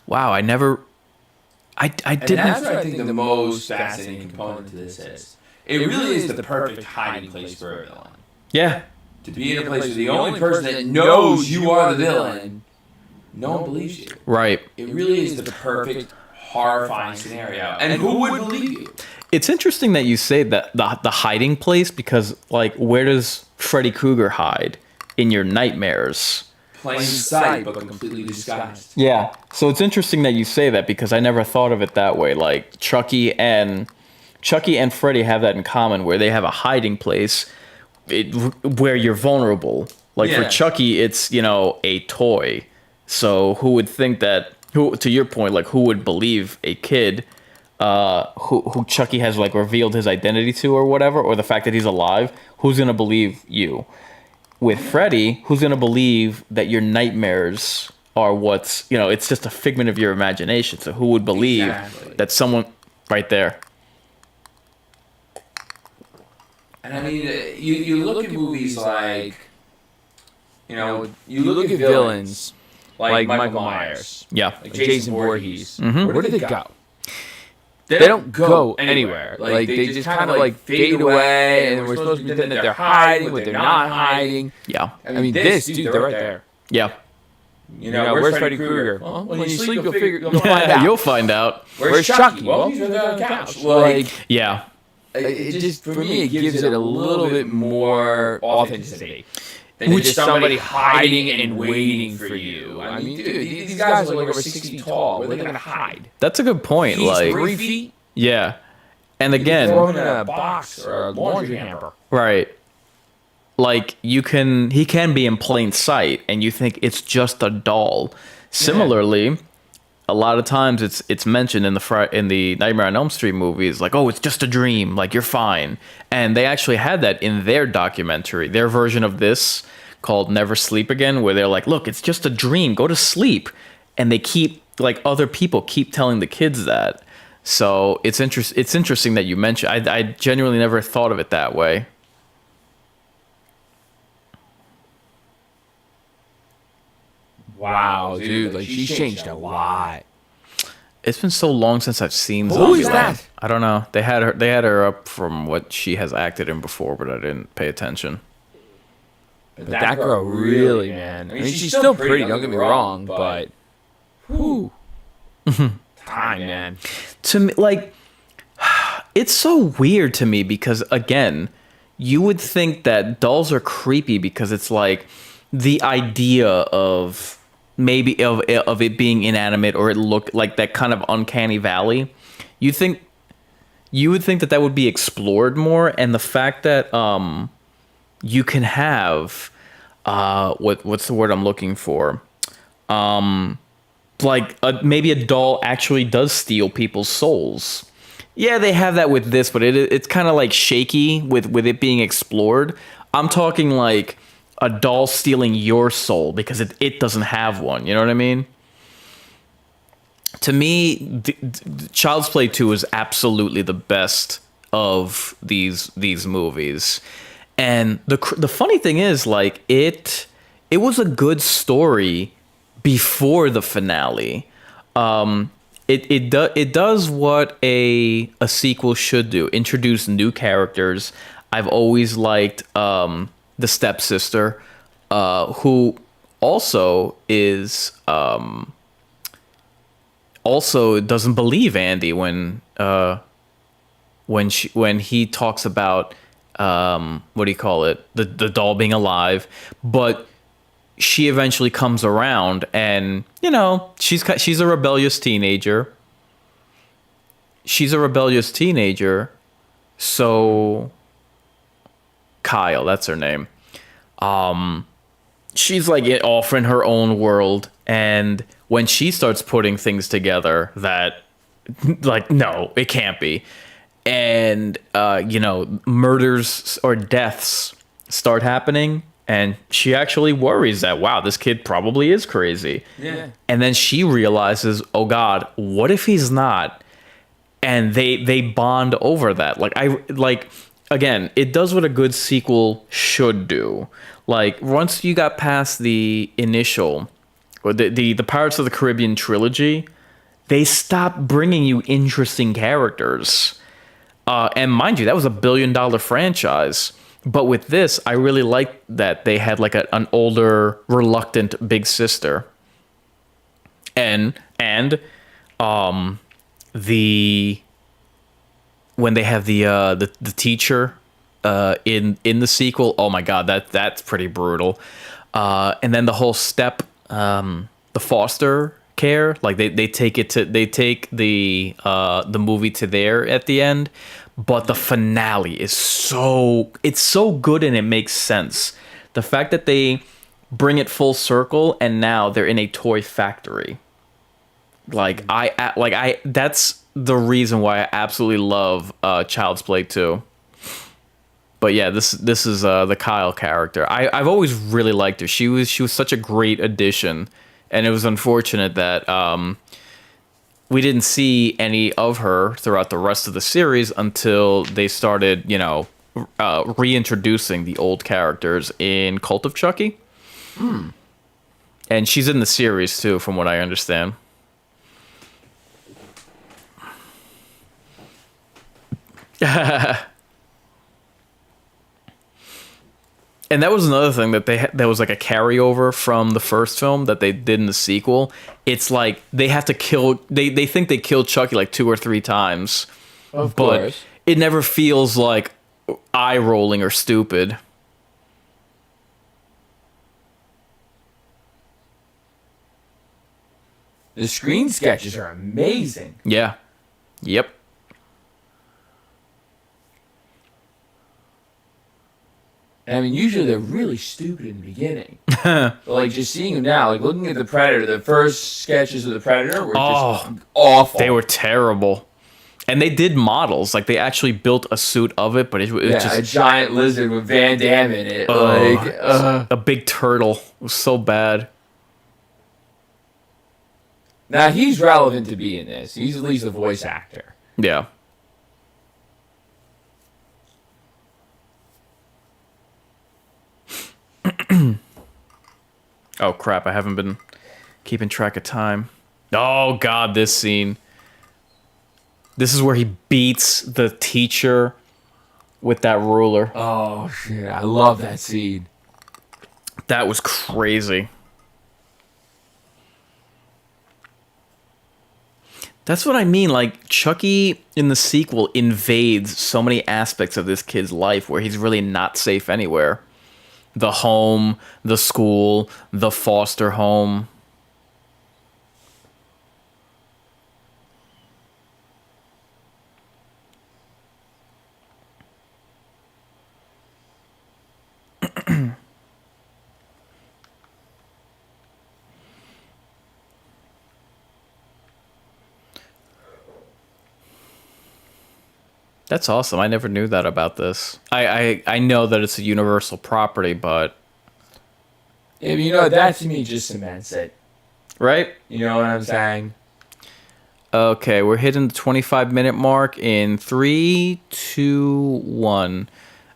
Wow, I never. I And didn't. that's what I think the most fascinating component to this is. It really is the perfect hiding place for a villain. Yeah. To be in a place where the only person that knows you are the villain, no one believes you. Right. It really is the perfect, horrifying scenario. And who would believe you? It's interesting that you say that the hiding place, because like, where does Freddy Krueger hide? In your nightmares. Plain sight, but completely disguised. Yeah. So it's interesting that you say that, because I never thought of it that way. Like Chucky and Freddy have that in common, where they have a hiding place where you're vulnerable. Like for Chucky, it's, a toy. So who would think that? Who, to your point, like who would believe a kid who Chucky has like revealed his identity to or whatever, or the fact that he's alive? Who's gonna believe you? With Freddy, who's gonna believe that your nightmares are what's, it's just a figment of your imagination? So who would believe that someone right there? And I mean, you look at movies like, you look at villains like Michael Myers, like Jason Voorhees. Where do they go? They don't go anywhere. Like they just kind of like fade away, and we're supposed to pretend that they're hiding, but they're not hiding. Yeah. I mean, this dude, they're right there. Yeah. Where's Freddy Krueger? Well, when you sleep, you'll find out. You'll find out. Where's Chucky? Well, he's right there on the couch. Like, yeah. It just, for me, it gives it a little bit more authenticity than just somebody hiding and waiting for you. I mean, dude, these guys are like over 6 feet tall. Where are they going to hide? That's a good point. He's like 3 feet. Yeah. And again, throw him in a box or a laundry hamper. Right. Like he can be in plain sight, and you think it's just a doll. Similarly, a lot of times it's mentioned in the Nightmare on Elm Street movies, like, oh, it's just a dream, like you're fine. And they actually had that in their documentary, their version of this called Never Sleep Again, where they're like, look, it's just a dream, go to sleep. And they keep, like, other people keep telling the kids that. So it's interesting that you mentioned. I genuinely never thought of it that way. Wow, dude, like she's changed a lot. It's been so long since I've seen Who is that? I don't know. They had her up from what she has acted in before, but I didn't pay attention. But that girl really, man. I mean, she's still pretty, don't get me wrong, but whew. Time, man. To me, like, it's so weird to me because, again, you would think that dolls are creepy because it's like the idea of maybe of it being inanimate, or it look like that kind of uncanny valley. You would think that would be explored more, and the fact that you can have what's the word I'm looking for? Like maybe a doll actually does steal people's souls. Yeah, they have that with this, but it's kind of like shaky with it being explored. I'm talking like a doll stealing your soul because it doesn't have one. You know what I mean? To me, Child's Play 2 is absolutely the best of these movies. And the funny thing is, like, it was a good story before the finale. It does what a sequel should do: introduce new characters. I've always liked the stepsister, who also is also doesn't believe Andy when he talks about what do you call it, the doll being alive, but she eventually comes around, and she's a rebellious teenager. So Kyle, that's her name. She's like off in her own world, and when she starts putting things together that, like, no, it can't be, and murders or deaths start happening, and she actually worries that, wow, this kid probably is crazy. Yeah. And then she realizes, oh God, what if he's not? And they bond over that. Again, it does what a good sequel should do. Like, once you got past the initial, or the Pirates of the Caribbean trilogy, they stopped bringing you interesting characters. And mind you, that was a $1 billion franchise. But with this, I really liked that they had like an older, reluctant big sister. And the when they have the teacher in the sequel, oh my god, that's pretty brutal. And then the whole step, the foster care, like they take the movie to there at the end, but the finale is so good and it makes sense. The fact that they bring it full circle and now they're in a toy factory. That's the reason why I absolutely love Child's Play 2. But yeah, this is the Kyle character. I've always really liked her. She was such a great addition, and it was unfortunate that we didn't see any of her throughout the rest of the series until they started, reintroducing the old characters in Cult of Chucky. And she's in the series too, from what I understand. And that was another thing that was like a carryover from the first film that they did in the sequel. It's like they have to kill. They think they killed Chucky like 2 or 3 times, Of but course. it never feels like eye rolling or stupid. The screen sketches are amazing. Yeah. Yep. I mean, usually they're really stupid in the beginning. But like just seeing them now, like looking at the Predator, the first sketches of the Predator were just awful. They were terrible. And they did models, like they actually built a suit of it, but it was a just giant lizard with Van Damme in it, a big turtle. It was so bad. Now he's relevant to be in this. He's at least a voice actor. Yeah. Oh crap, I haven't been keeping track of time. Oh god, this scene. This is where he beats the teacher with that ruler. Oh shit, I love that scene. That was crazy. That's what I mean, like Chucky in the sequel invades so many aspects of this kid's life where he's really not safe anywhere. The home, the school, the foster home. That's awesome. I never knew that about this. I know that it's a Universal property, but... Yeah, but you know, that to me just cements it. Right? You know what I'm saying? Okay, we're hitting the 25-minute mark in 3, 2, 1.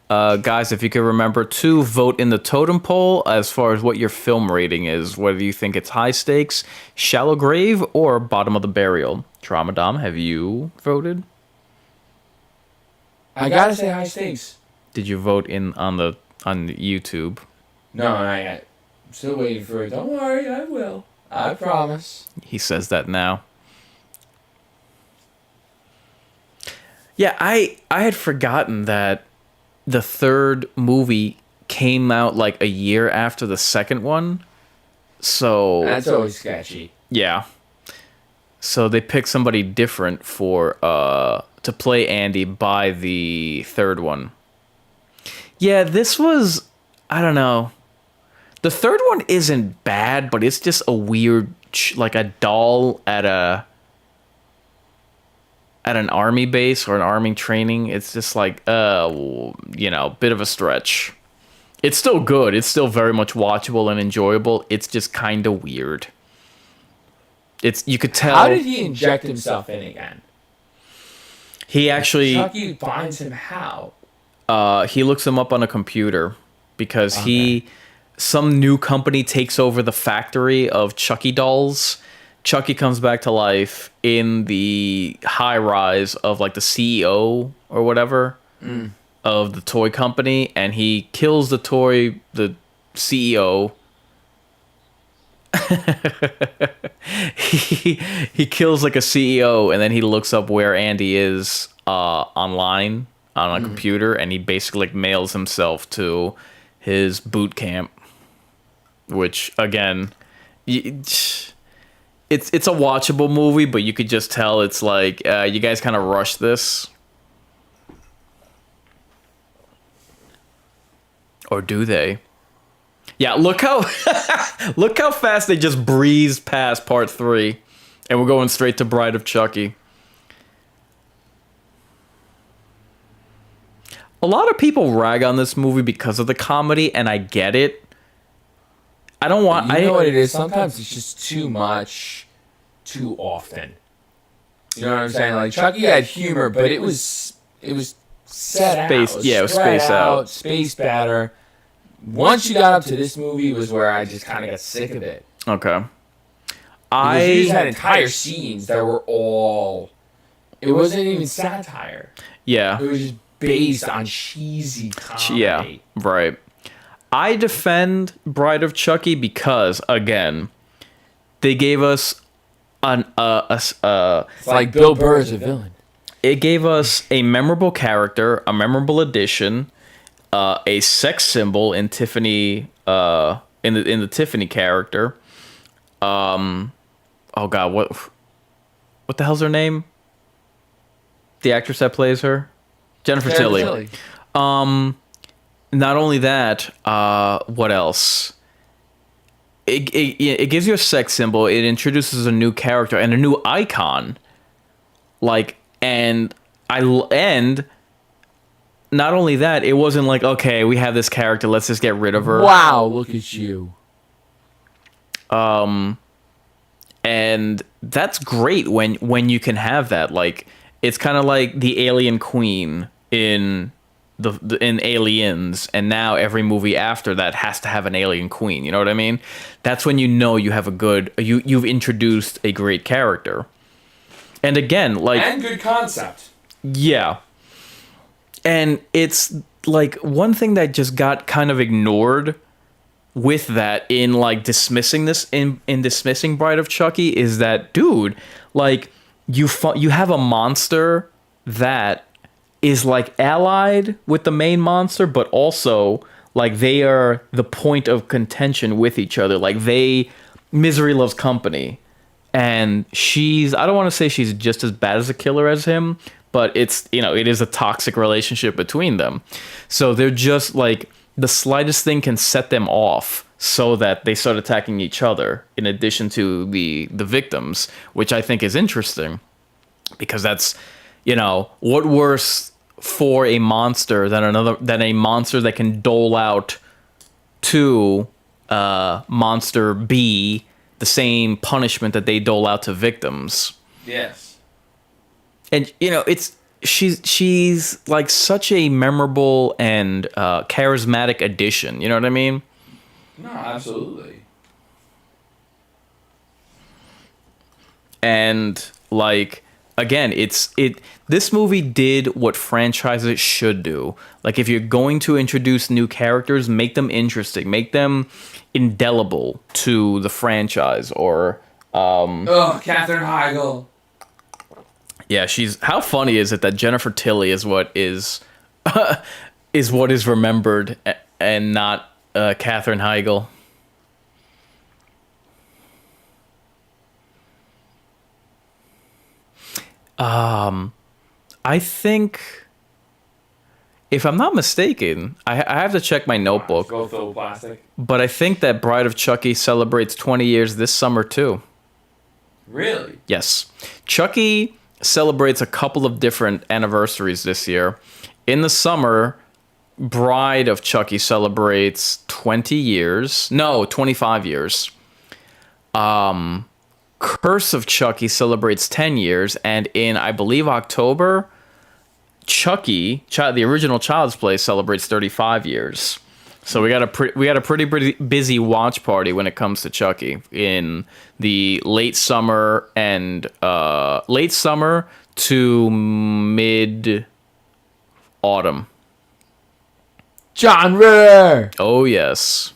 Guys, if you could remember to vote in the totem poll as far as what your film rating is, whether you think it's high stakes, shallow grave, or bottom of the burial. Tramadom, have you voted? I gotta say high stakes. Did you vote on YouTube? No, not yet. I'm still waiting for it. Don't worry, I will. I promise. He says that now. Yeah, I had forgotten that the third movie came out like a year after the second one. So That's always sketchy. yeah. So they picked somebody different for to play Andy by the third one. Yeah, this was, I don't know. The third one isn't bad, but it's just a weird, like a doll at an army base or an army training. It's just like, bit of a stretch. It's still good. It's still very much watchable and enjoyable. It's just kind of weird. You could tell. How did he inject himself in again? He actually... Chucky finds him how? He looks him up on a computer because some new company takes over the factory of Chucky dolls, Chucky comes back to life in the high rise of like the CEO or whatever of the toy company, and he kills the CEO. he kills like a CEO, and then he looks up where Andy is online on a computer, and he basically like mails himself to his boot camp, which again, it's a watchable movie, but you could just tell it's like you guys kind of rushed this. Or do they? Yeah, look how look how fast they just breezed past part 3, and we're going straight to Bride of Chucky. A lot of people rag on this movie because of the comedy, and I get it. I don't want. You know what it is? Sometimes it's just too much, too often. You know what I'm saying? Like Chucky had humor, but it was set Spaced, out. yeah, it was spaced out. Spaced better. Once you got up to this movie was where I just kind of got sick of it. Okay. Because you had entire scenes that were all... It wasn't even satire. Yeah. It was just based on cheesy comedy. Yeah, right. I defend Bride of Chucky because, again, they gave us It's like Bill Burr is a villain. It gave us a memorable character, a memorable addition, a sex symbol in Tiffany, in the Tiffany character. Oh God, what the hell's her name? The actress that plays her, Jennifer Tilly. Not only that, what else? It gives you a sex symbol. It introduces a new character and a new icon. And not only that, it wasn't like, okay, we have this character, let's just get rid of her. Wow, look at you. And that's great when you can have that. Like, it's kind of like the alien queen in in Aliens, and now every movie after that has to have an alien queen. You know what I mean? That's when you know you have you've introduced a great character. And again, and good concept. Yeah. And it's like one thing that just got kind of ignored with that in dismissing this in dismissing Bride of Chucky is that, dude, you have a monster that is allied with the main monster, but also they are the point of contention with each other. Misery loves company. And I don't want to say she's just as bad as a killer as him, but it is a toxic relationship between them. So they're just the slightest thing can set them off so that they start attacking each other in addition to the victims, which I think is interesting because that's, what worse for a monster than a monster that can dole out to monster B the same punishment that they dole out to victims. Yes. And she's such a memorable and charismatic addition. You know what I mean? No, absolutely. And again, this movie did what franchises should do. If you're going to introduce new characters, make them interesting, make them indelible to the franchise. Or Katherine Heigl. Yeah, how funny is it that Jennifer Tilly is what is remembered and not Katherine Heigl? I think, if I'm not mistaken, I have to check my notebook. Go through plastic. But I think that Bride of Chucky celebrates 20 years this summer too. Really? Yes. Chucky celebrates a couple of different anniversaries this year. In the summer, Bride of Chucky celebrates 20 years. No, 25 years. Curse of Chucky celebrates 10 years. And in, I believe, October, Chucky, the original Child's Play, celebrates 35 years. So we got a pretty busy watch party when it comes to Chucky in the late summer to mid autumn. Genre. Oh yes.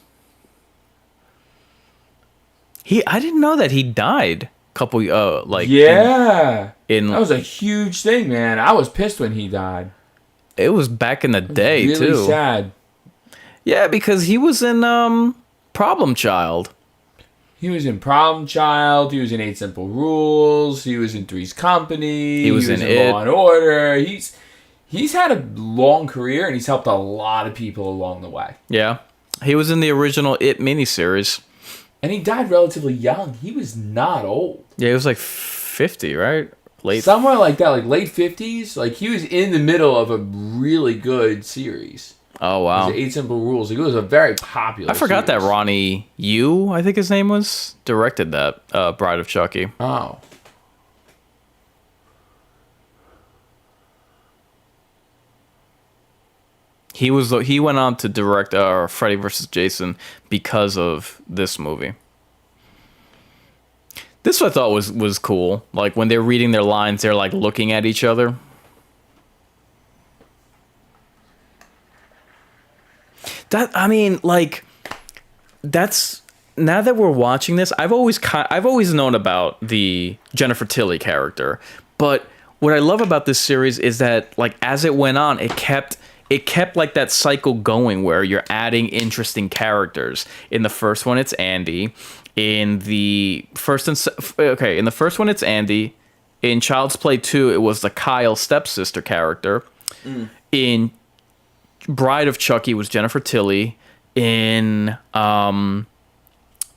I didn't know that he died. Couple Yeah. in That was a huge thing, man. I was pissed when he died. it was back in the day Really too. sad. Yeah, because he was in Problem Child. He was in Problem Child. He was in 8 Simple Rules. He was in Three's Company. He was in It. Law and Order. He's had a long career, and he's helped a lot of people along the way. Yeah. He was in the original It miniseries. And he died relatively young. He was not old. Yeah, he was like 50, right? Somewhere like that, like late 50s. Like, he was in the middle of a really good series. Oh, wow. It was 8 Simple Rules. It was a very popular I forgot series. that Ronnie Yu, I think his name was, directed that Bride of Chucky. Oh. He went on to direct Freddy vs. Jason because of this movie. This I thought was cool. Like when they're reading their lines, they're like looking at each other. That's now that we're watching this, I've always known about the Jennifer Tilly character, but what I love about this series is that like as it went on, it kept like that cycle going where you're adding interesting characters. In the first one, it's Andy. In the first one, it's Andy. In Child's Play 2, it was the Kyle stepsister character. In Bride of Chucky was Jennifer Tilly. In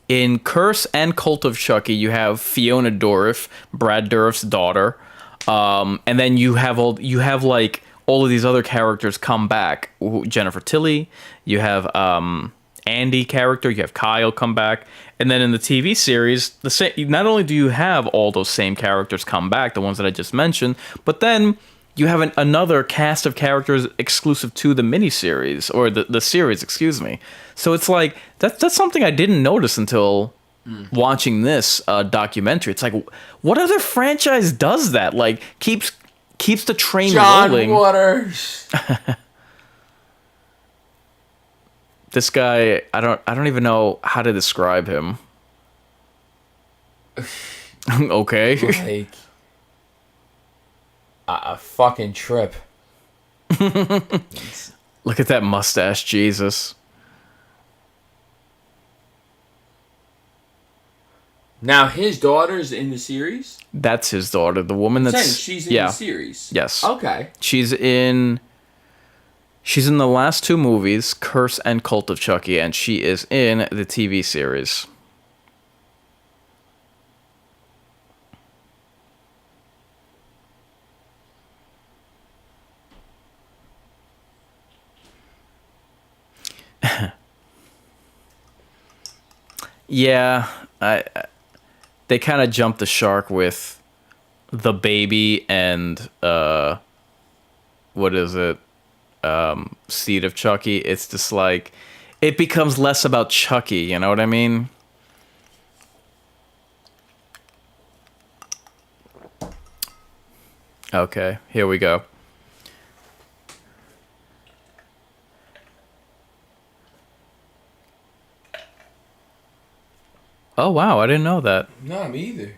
Curse and Cult of Chucky, you have Fiona Dourif, Brad Dourif's daughter. And then you have like all of these other characters come back. Jennifer Tilly, you have Andy character, you have Kyle come back, and then in the TV series, not only do you have all those same characters come back, the ones that I just mentioned, but then you have another cast of characters exclusive to the miniseries or the series, excuse me. So it's like that's something I didn't notice until watching this documentary. It's like, what other franchise does that? Like keeps the train rolling. John Waters. This guy, I don't even know how to describe him. Okay. Like a fucking trip. Look at that mustache, Jesus. Now his daughter's in the series? That's his daughter, the woman that's She's in the series. Yes. Okay. She's in the last two movies, Curse and Cult of Chucky, and she is in the TV series. Yeah, they kind of jumped the shark with the baby and what is it? Seed of Chucky. It's just like it becomes less about Chucky, you know what I mean? Okay, here we go. Oh wow, I didn't know that. No, me either.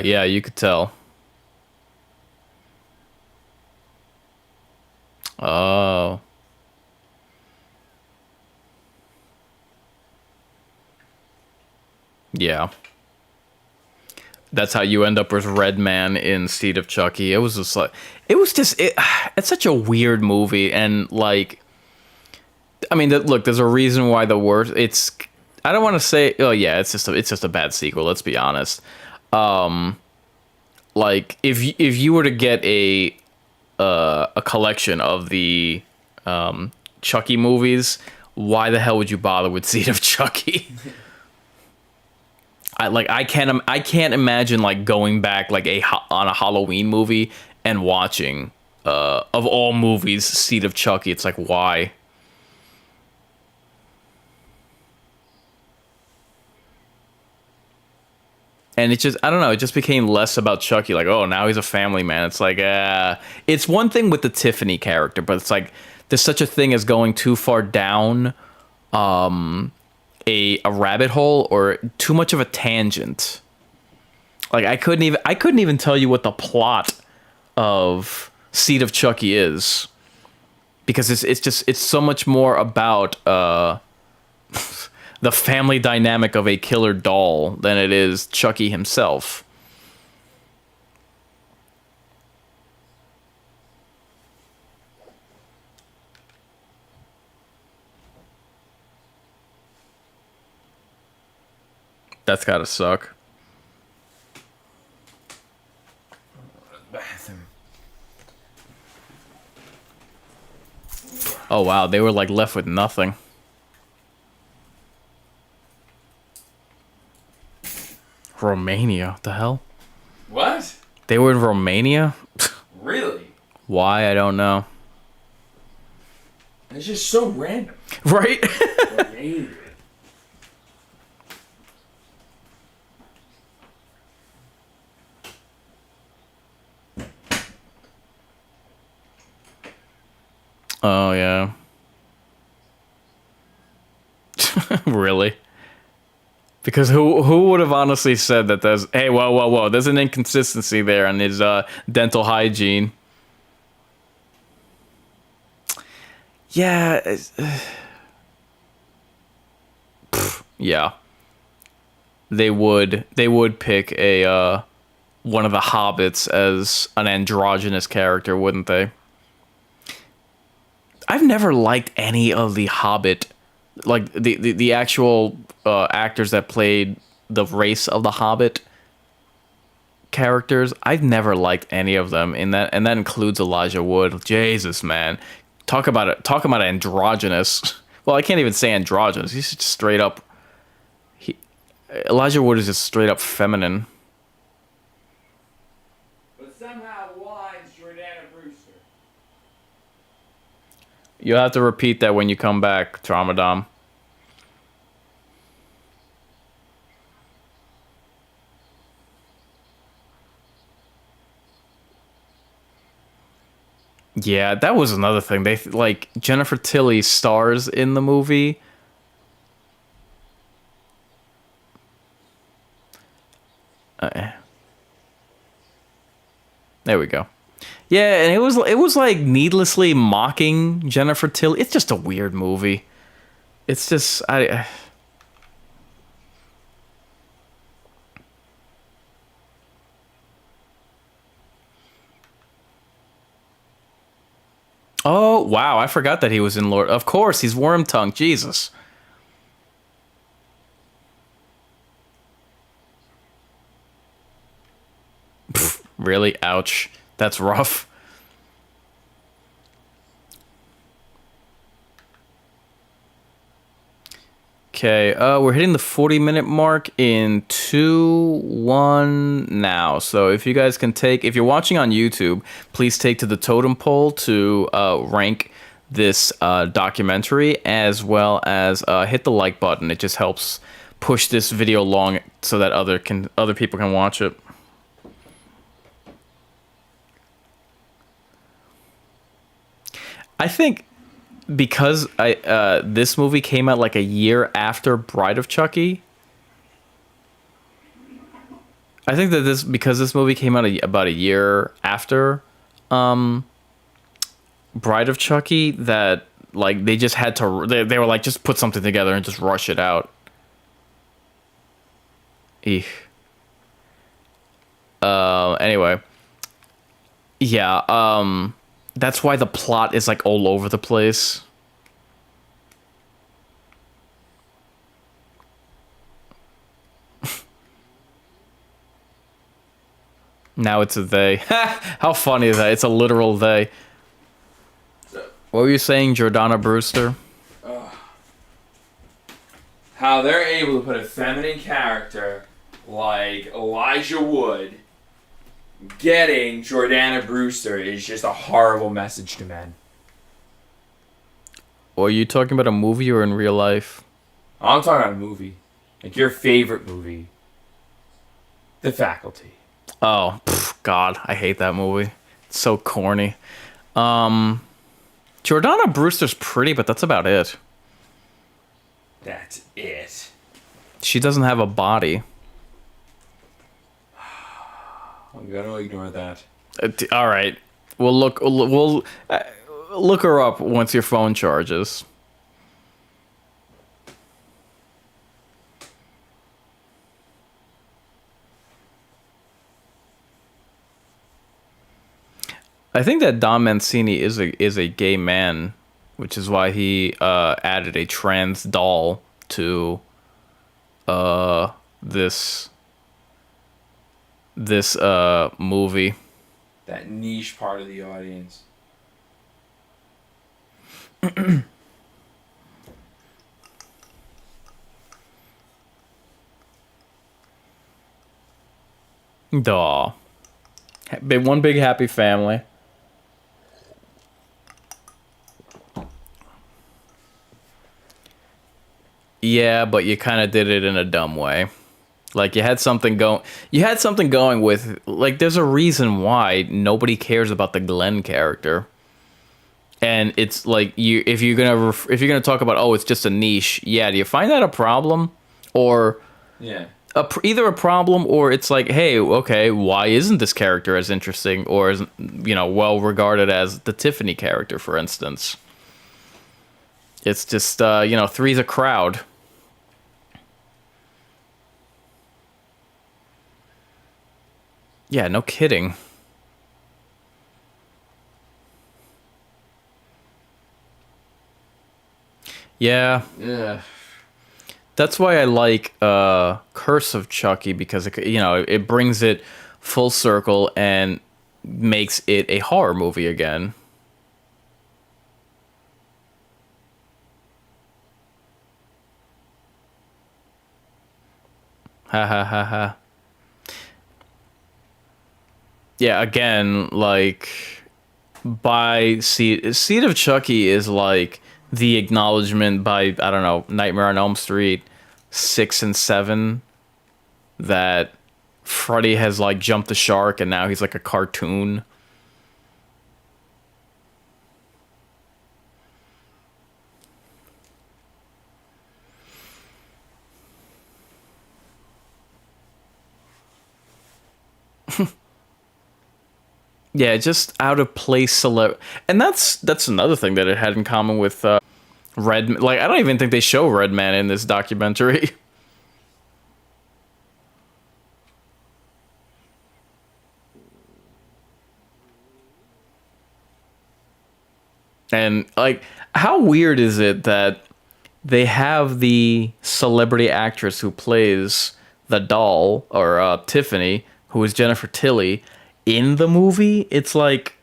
Yeah, you could tell. Oh. Yeah. That's how you end up with Red Man in Seed of Chucky. It was just like, it's such a weird movie. And like, I mean, look, there's a reason why the worst, I don't want to say, oh yeah, it's just a bad sequel. Let's be honest. Like if you were to get a collection of the Chucky movies, why the hell would you bother with Seed of Chucky? I can't imagine like going back like on a Halloween movie and watching of all movies Seed of Chucky. It's like, why? And it just, I don't know, it just became less about Chucky. Like, oh, now he's a family man. It's like, it's one thing with the Tiffany character, but it's like there's such a thing as going too far down a rabbit hole or too much of a tangent. Like I couldn't even tell you what the plot of Seed of Chucky is, because it's so much more about the family dynamic of a killer doll than it is Chucky himself. That's gotta suck. Bathroom. Oh wow, they were like left with nothing. Romania, what the hell? What? They were in Romania? Really? Why, I don't know. It's just so random. Right? Oh yeah. Really? Because who would have honestly said that there's, hey, whoa, there's an inconsistency there in his dental hygiene. Yeah. Yeah. They would pick a one of the hobbits as an androgynous character, wouldn't they? I've never liked any of the Hobbit, like the actual actors that played the race of the Hobbit characters. I've never liked any of them in that, and that includes Elijah Wood. Jesus, man, talk about it. Talk about androgynous. Well, I can't even say androgynous. He's just straight up. Elijah Wood is just straight up feminine. But somehow wines Jordana Brewster. You'll have to repeat that when you come back, Tramadom. Yeah, that was another thing. They like Jennifer Tilly stars in the movie. There we go. Yeah, and it was like needlessly mocking Jennifer Tilly. It's just a weird movie. It's just Oh, wow, I forgot that he was in Lord. Of course, he's Wormtongue. Jesus. Pfft, really? Ouch. That's rough. Okay, we're hitting the 40-minute mark in 2-1 now. So if you guys can take, if you're watching on YouTube, please take to the totem pole to rank this documentary, as well as hit the like button. It just helps push this video along so that other people can watch it. I think because this movie came out like a year after Bride of Chucky. I think that because this movie came out about a year after Bride of Chucky, that like they just had to they were like, just put something together and just rush it out. Eek. Anyway. Yeah, that's why the plot is like all over the place. Now it's a they. How funny is that? It's a literal they. What were you saying, Jordana Brewster? How they're able to put a feminine character like Elijah Wood getting Jordana Brewster is just a horrible message to men. Well, are you talking about a movie or in real life? I'm talking about a movie. Like your favorite movie. The Faculty. Oh, God, I hate that movie. It's so corny. Jordana Brewster's pretty, but that's about it. That's it. She doesn't have a body. I'm gonna ignore that. All right, we'll look her up once your phone charges. I think that Don Mancini is a gay man, which is why he added a trans doll to this movie. That niche part of the audience. Duh. One big happy family. Yeah, but you kind of did it in a dumb way. Like you had something going with, like, there's a reason why nobody cares about the Glenn character. And it's like if you're gonna talk about, oh, it's just a niche. Yeah, do you find that a problem? Or Yeah. either a problem, or it's like, hey, okay, why isn't this character as interesting or as, well regarded as the Tiffany character, for instance? It's just three's a crowd. Yeah, no kidding. Yeah. Yeah. That's why I like Curse of Chucky, because it brings it full circle and makes it a horror movie again. Ha ha ha ha. Yeah, again, like Seed of Chucky is like the acknowledgement by, I don't know, Nightmare on Elm Street 6 and 7 that Freddy has like jumped the shark and now he's like a cartoon. Yeah, just out of place and that's another thing that it had in common with Red. Like, I don't even think they show Redman in this documentary. And like, how weird is it that they have the celebrity actress who plays the doll, or Tiffany, who is Jennifer Tilly, in the movie? It's like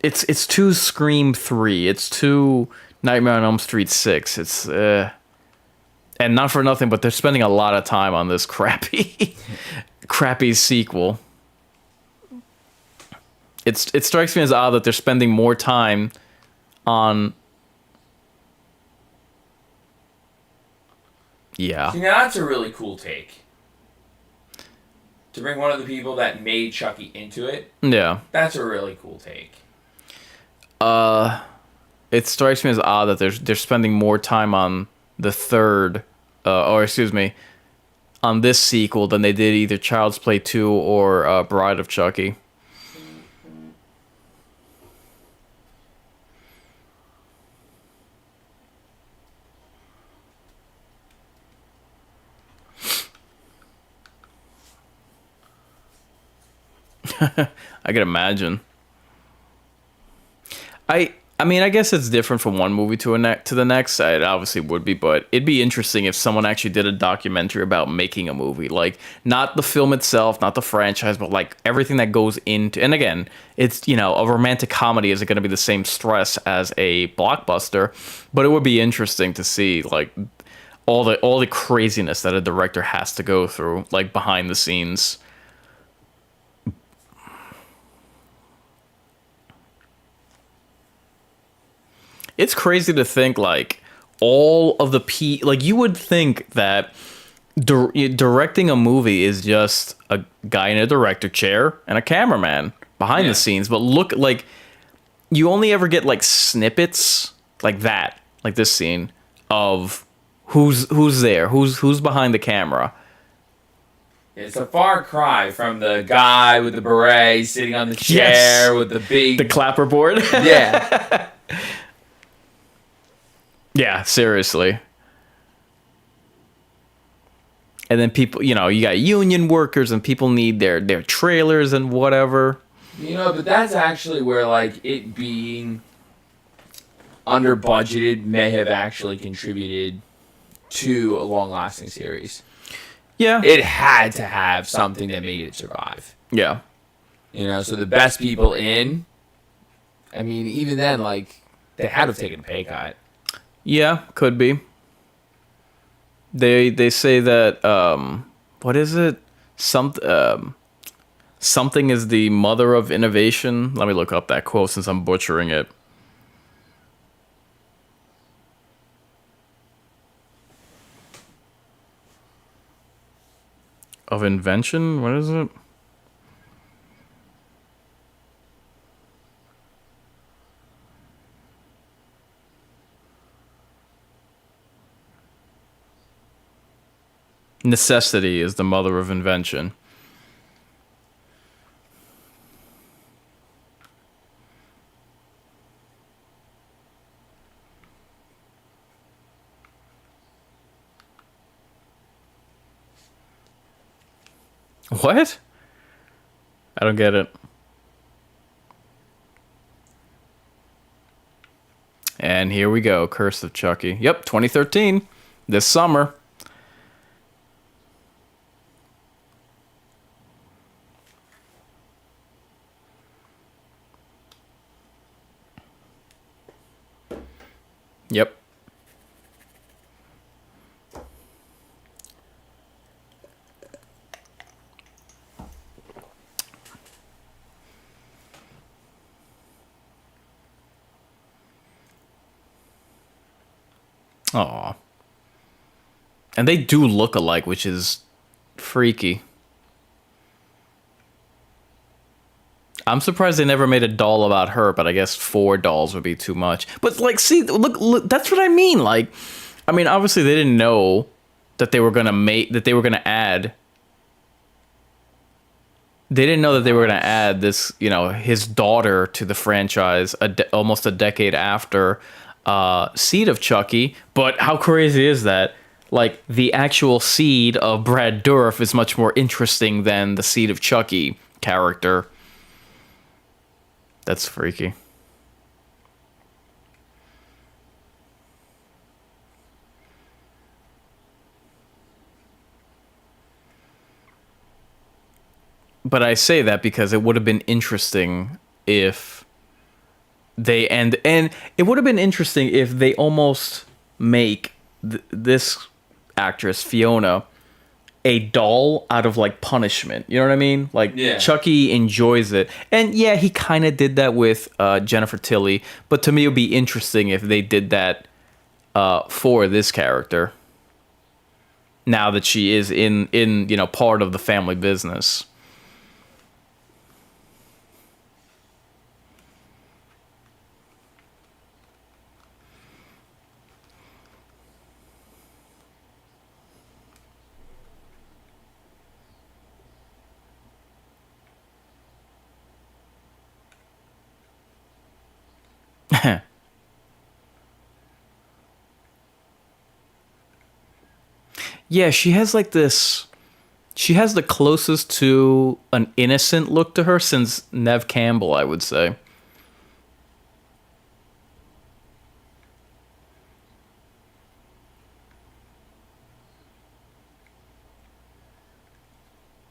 it's too Scream 3. It's too Nightmare on Elm Street 6. It's and not for nothing, but they're spending a lot of time on this crappy sequel. It strikes me as odd that they're spending more time on. Yeah. See, now that's a really cool take. To bring one of the people that made Chucky into it. Yeah. That's a really cool take. It strikes me as odd that they're spending more time on the third, on this sequel than they did either Child's Play 2 or Bride of Chucky. I can imagine. I mean, I guess it's different from one movie to the next. It obviously would be, but it'd be interesting if someone actually did a documentary about making a movie. Like, not the film itself, not the franchise, but like everything that goes into. And again, it's, a romantic comedy isn't going to be the same stress as a blockbuster, but it would be interesting to see like all the craziness that a director has to go through, like behind the scenes. It's crazy to think like all of the like you would think that directing a movie is just a guy in a director chair and a cameraman behind the scenes, but look, like you only ever get like snippets like that, like this scene of who's there, who's behind the camera. It's a far cry from the guy with the beret sitting on the chair with the clapperboard. Yeah. Yeah, seriously. And then people, you got union workers and people need their trailers and whatever. But that's actually where, like, it being under budgeted may have actually contributed to a long-lasting series. Yeah. It had to have something that made it survive. Yeah. So the best people in, I mean, even then, like, they had to have taken a pay cut. Yeah, could be. They say that what is it? Something is the mother of innovation. Let me look up that quote since I'm butchering it. Of invention? What is it? Necessity is the mother of invention. What? I don't get it. And here we go. Curse of Chucky. Yep, 2013. This summer. Yep. Aw. And they do look alike, which is freaky. I'm surprised they never made a doll about her, but I guess 4 dolls would be too much. But like, see, look, that's what I mean. Like, I mean, obviously they didn't know that they were gonna add. They didn't know that they were gonna add this, his daughter to the franchise almost a decade after Seed of Chucky. But how crazy is that? Like, the actual seed of Brad Dourif is much more interesting than the Seed of Chucky character. That's freaky. But I say that because it would have been interesting if they and it would have been interesting if they almost make this actress Fiona a doll out of like punishment. You know what I mean? Like, yeah. Chucky enjoys it. And yeah, he kind of did that with Jennifer Tilly, but to me it would be interesting if they did that for this character. Now that she is in part of the family business. Yeah, she has like this. She has the closest to an innocent look to her since Neve Campbell, I would say.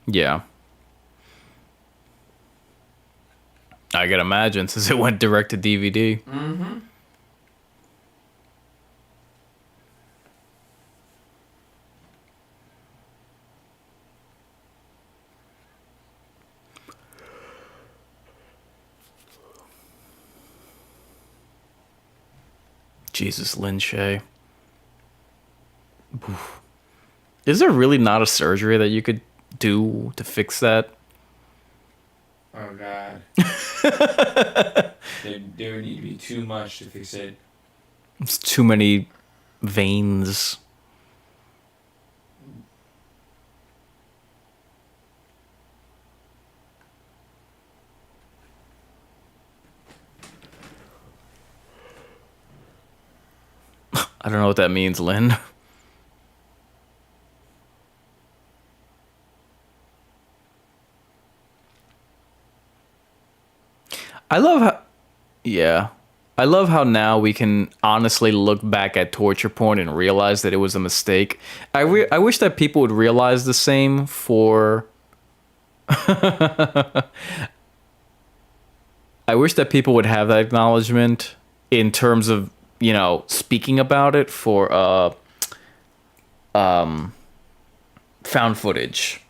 Yeah. I can imagine since it went direct to DVD. Mm-hmm. Jesus, Lin Shaye. Oof. Is there really not a surgery that you could do to fix that? Oh God. there would need to be too much to fix it. It's too many veins. I don't know what that means, Lynn. I love how, yeah. I love how now we can honestly look back at torture porn and realize that it was a mistake. I wish that people would realize the same for. I wish that people would have that acknowledgement in terms of, you know, speaking about it for found footage.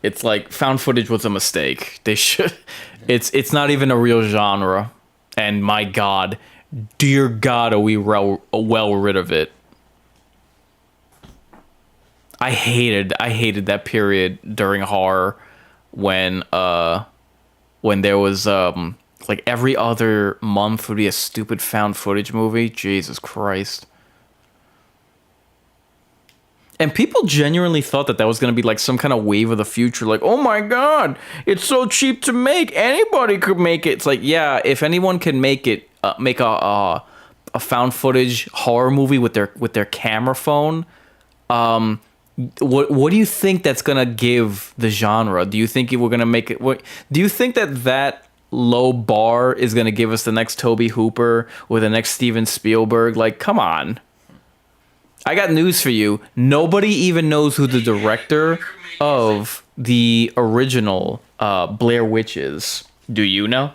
It's like found footage was a mistake. They should. It's not even a real genre, and my God, dear God, are we well rid of it? I hated that period during horror when there was like every other month would be a stupid found footage movie. Jesus Christ. And people genuinely thought that was going to be like some kind of wave of the future. Like, oh my God, it's so cheap to make. Anybody could make it. It's like, yeah, if anyone can make it, make a found footage horror movie with their camera phone, what do you think that's going to give the genre? Do you think we're going to make it? Do you think that low bar is going to give us the next Tobe Hooper or the next Steven Spielberg? Like, come on. I got news for you. Nobody even knows who the director of the original Blair Witch is. Do you know?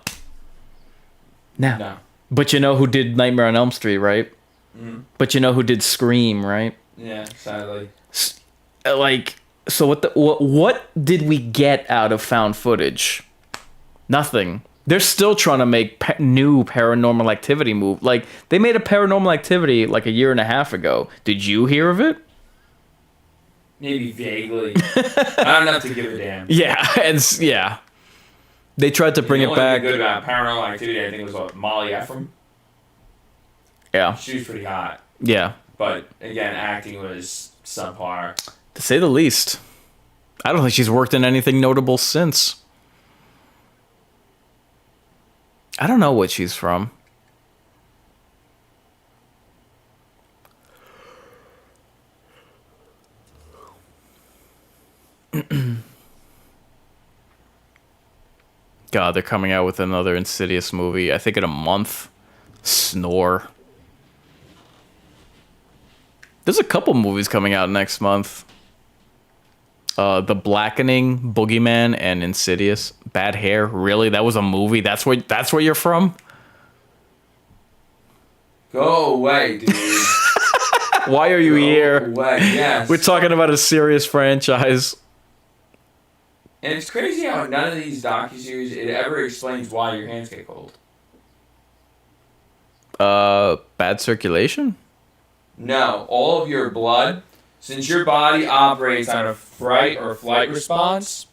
No. But you know who did Nightmare on Elm Street, right? Mm-hmm. But you know who did Scream, right? Yeah, sadly. Like, so what did we get out of found footage? Nothing. They're still trying to make new Paranormal Activity move. Like, they made a Paranormal Activity like a year and a half ago. Did you hear of it? Maybe vaguely. Not enough to give a damn. Yeah, and yeah. They tried to bring it back. The only thing good about Paranormal Activity, I think, was Molly Ephraim. Yeah. She was pretty hot. Yeah. But, again, acting was subpar. To say the least. I don't think she's worked in anything notable since. I don't know what she's from. God, they're coming out with another Insidious movie. I think in a month. Snore. There's a couple movies coming out next month. The Blackening, Boogeyman, and Insidious. Bad Hair. Really? That was a movie? That's where you're from? Go away, dude. Why are you here? Go away, yes. We're talking about a serious franchise. And it's crazy how none of these docuseries, it ever explains why your hands get cold. Bad circulation? No. All of your blood... Since your body operates on a fright or flight response,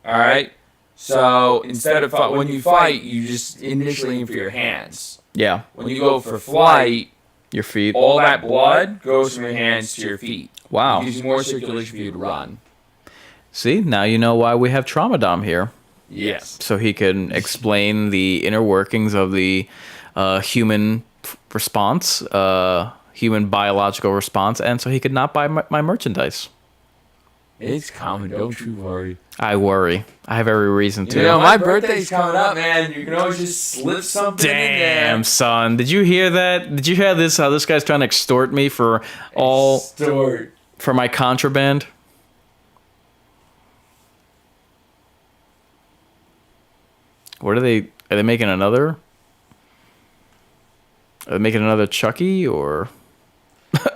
all right? So instead of when you fight, you just initially aim for your hands. Yeah. When you go for flight, your feet. All that blood goes from your hands to your feet. Wow. It gives you more circulation for you to run. See, now you know why we have Traumadom here. Yes. So he can explain the inner workings of the human response, human biological response, and so he could not buy my merchandise. It's coming, don't you worry. I worry. I have every reason to. You know, my birthday's coming up, man. You can always just slip something in there. Damn, son. Did you hear that? Did you hear this? How this guy's trying to extort me for for my contraband? What are they making another? Are they making another Chucky, or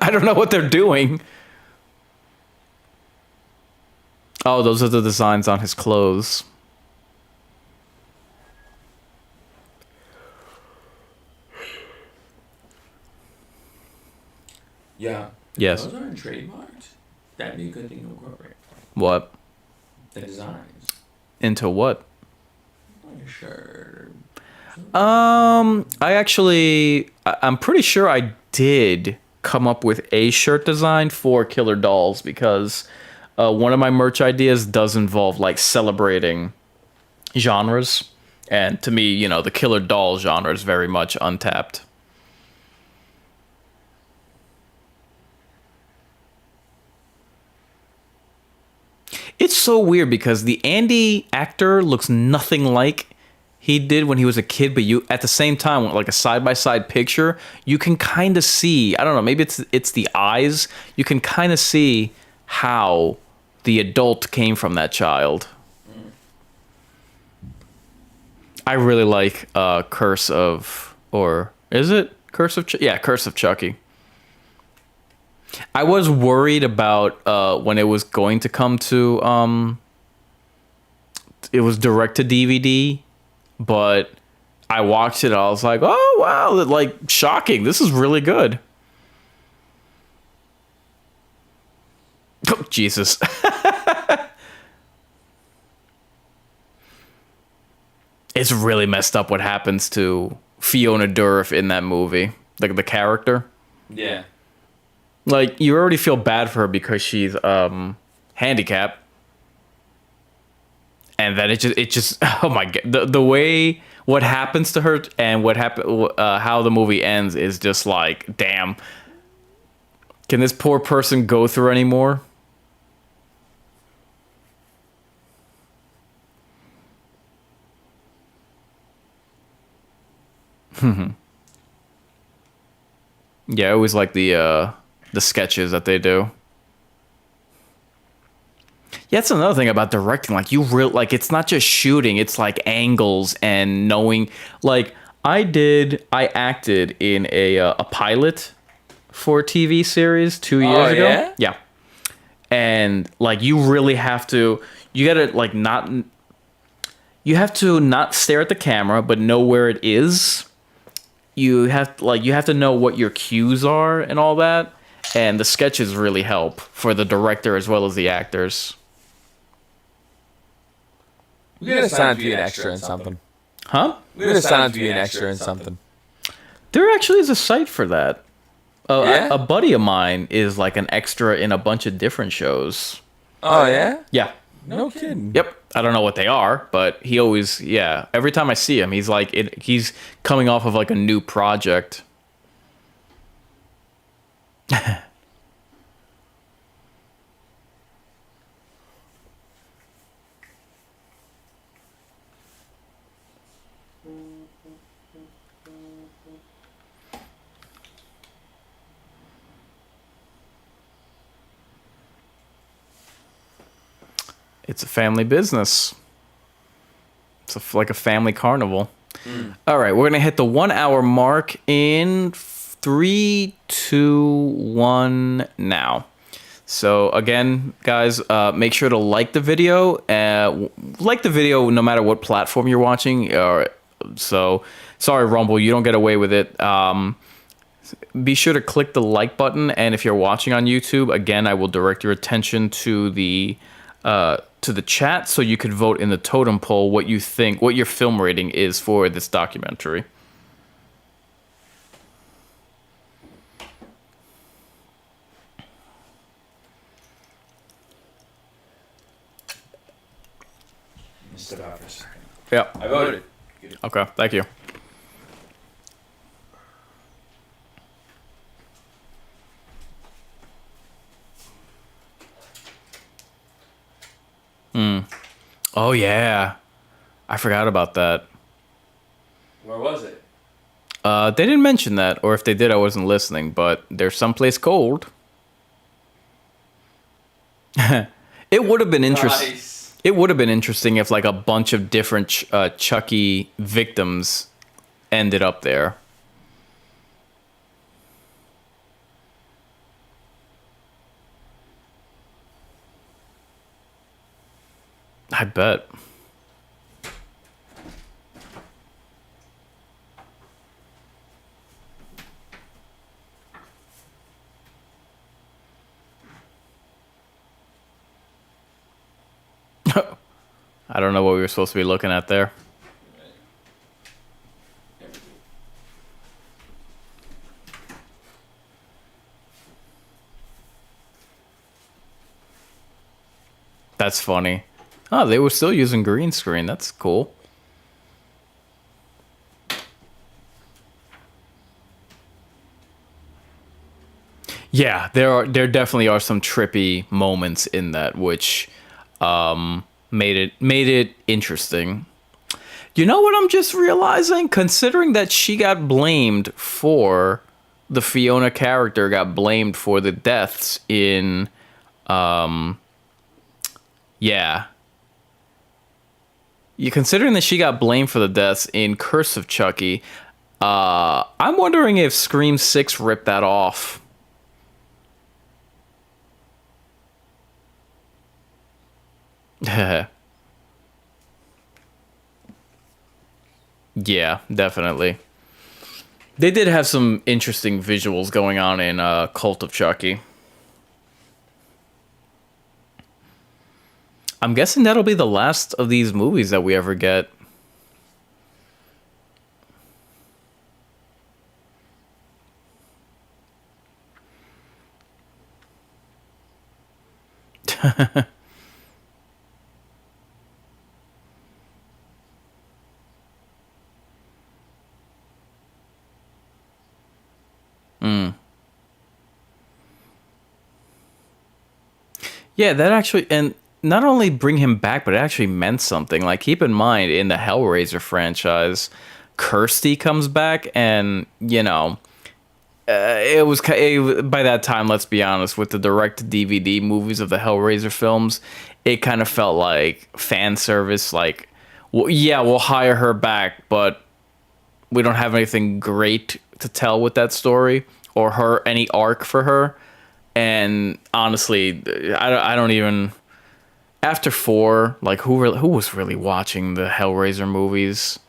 I don't know what they're doing. Oh, those are the designs on his clothes. Yeah. Yes. Those aren't trademarked. That'd be a good thing to incorporate. What? The designs. Into what? Like a shirt. I'm pretty sure I did come up with a shirt design for Killer Dolls because one of my merch ideas does involve like celebrating genres. And to me, you know, the Killer Doll genre is very much untapped. It's so weird because the Andy actor looks nothing like he did when he was a kid, but you at the same time, like a side by side picture, you can kind of see. I don't know, maybe it's the eyes. You can kind of see how the adult came from that child. I really like Curse of, or is it Curse of? Yeah, Curse of Chucky. I was worried about when it was going to come to it was direct to DVD, but I watched it. I was like, oh wow, like shocking. This is really good. Oh, Jesus. It's really messed up what happens to Fiona Dourif in that movie, like the character. Yeah. Like you already feel bad for her because she's handicapped, and then it just oh my god, the way what happens to her and what happen how the movie ends is just like, damn, can this poor person go through anymore? Yeah, I always like the sketches that they do. Yeah, that's another thing about directing. Like like it's not just shooting, it's like angles and knowing. Like I acted in a pilot for a TV series 2 years ago. Yeah? Yeah. And like you really have to you got to like not you have to not stare at the camera but know where it is. You have to know what your cues are and all that. And the sketches really help for the director as well as the actors. We gotta sign up to be an extra in something. Huh? We gotta sign up to be an extra in something. There actually is a site for that. Yeah? A buddy of mine is like an extra in a bunch of different shows. Oh, yeah? Yeah. No kidding. Yep. I don't know what they are, but he always, yeah. Every time I see him, he's like, he's coming off of like a new project. It's a family business. It's like a family carnival. All right, we're going to hit the 1 hour mark in 3, 2, 1 now. So again, guys, make sure to like the video. Like the video no matter what platform you're watching. So, sorry, Rumble, you don't get away with it. Be sure to click the like button. And if you're watching on YouTube, again, I will direct your attention to the chat so you could vote in the totem poll what you think, what your film rating is for this documentary. Step out for a second. Yeah. I voted. Okay, thank you. Oh yeah, I forgot about that. Where was it? They didn't mention that, or if they did, I wasn't listening. But there's someplace cold. It would have been interesting. Nice. It would have been interesting if like a bunch of different Chucky victims ended up there. I bet. I don't know what we were supposed to be looking at there. That's funny. Oh, they were still using green screen. That's cool. Yeah, there definitely are some trippy moments in that, which made it interesting. You know what I'm just realizing? Considering that she got blamed for the Fiona character got blamed for the deaths in yeah. You considering that she got blamed for the deaths in Curse of Chucky, I'm wondering if Scream 6 ripped that off. Yeah, definitely. They did have some interesting visuals going on in Cult of Chucky. I'm guessing that'll be the last of these movies that we ever get. Yeah, that actually, and not only bring him back, but it actually meant something. Like, keep in mind, in the Hellraiser franchise, Kirsty comes back, and, you know, by that time, let's be honest, with the direct DVD movies of the Hellraiser films, it kind of felt like fan service. Like, well, yeah, we'll hire her back, but we don't have anything great to tell with that story or any arc for her. And honestly, I don't even after 4, like who was really watching the Hellraiser movies?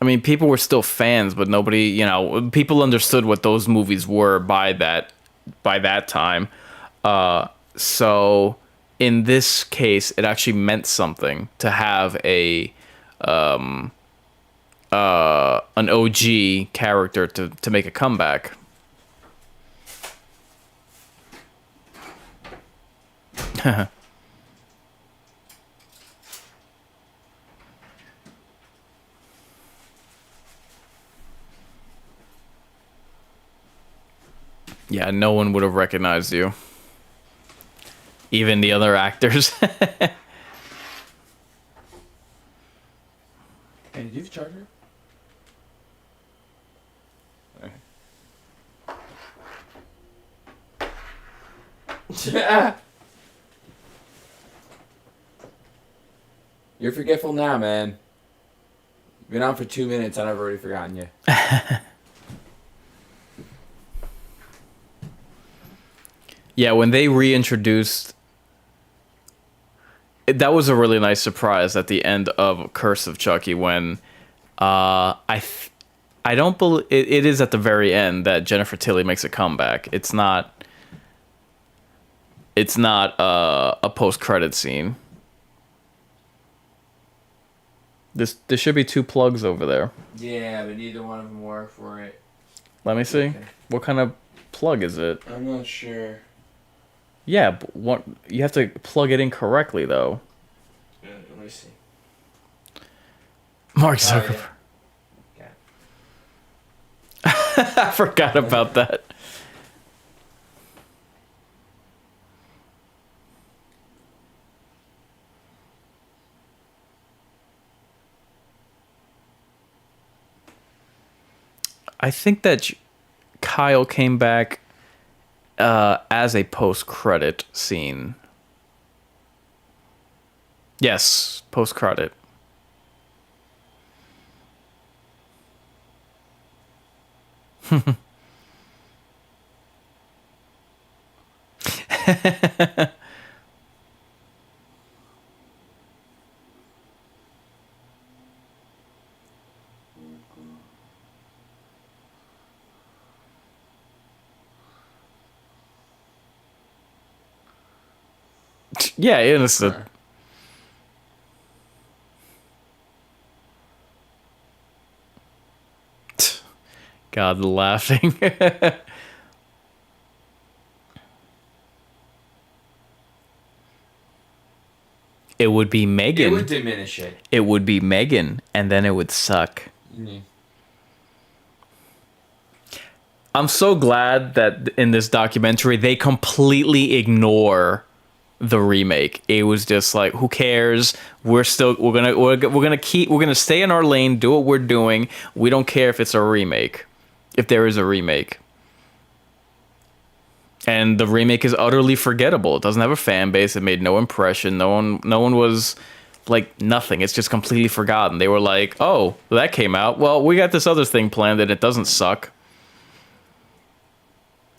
I mean, people were still fans, but nobody, people understood what those movies were by that time. So in this case, it actually meant something to have an OG character to make a comeback. Yeah, no one would have recognized you. Even the other actors. Hey, did you have a charger? Okay. You're forgetful now, man. You've been on for 2 minutes and I've already forgotten you. Yeah, when they reintroduced, that was a really nice surprise at the end of Curse of Chucky when I don't believe it is at the very end that Jennifer Tilly makes a comeback. It's not a post-credit scene. There should be 2 plugs over there. Yeah, but neither one of them work for it. Let me see. Okay. What kind of plug is it? I'm not sure. Yeah, but you have to plug it in correctly though. Let me see. Mark Zuckerberg. Yeah. I forgot about that. I think that Kyle came back as a post-credit scene. Yes, post-credit. Yeah, it's God, the laughing. It would be It would Megan. diminish it. It would be Megan, and then it would suck. Mm. I'm so glad that in this documentary they completely ignore the remake. It was just like, who cares? We're gonna stay in our lane, do what we're doing. We don't care if it's a remake, if there is a remake. And the remake is utterly forgettable. It doesn't have a fan base. It made no impression. No one was like nothing. It's just completely forgotten. They were like, oh, that came out. Well, we got this other thing planned and it doesn't suck.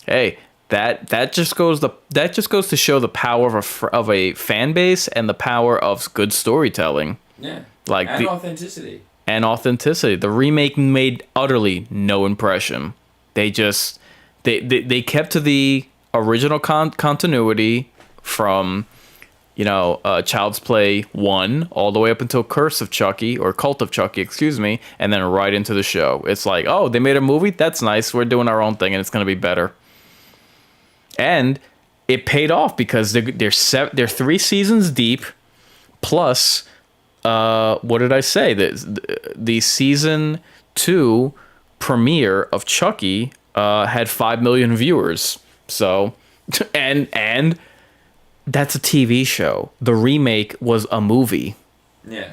Hey, that just goes to show the power of a fan base and the power of good storytelling. Yeah. Like and authenticity. And authenticity. The remake made utterly no impression. They just they kept to the original continuity from Child's Play 1 all the way up until Curse of Chucky, or Cult of Chucky, excuse me, and then right into the show. It's like, oh, they made a movie? That's nice. We're doing our own thing and it's going to be better. And it paid off because they're 3 seasons deep, plus what did I say? The season 2 premiere of Chucky had 5 million viewers. So, and that's a TV show. The remake was a movie. Yeah.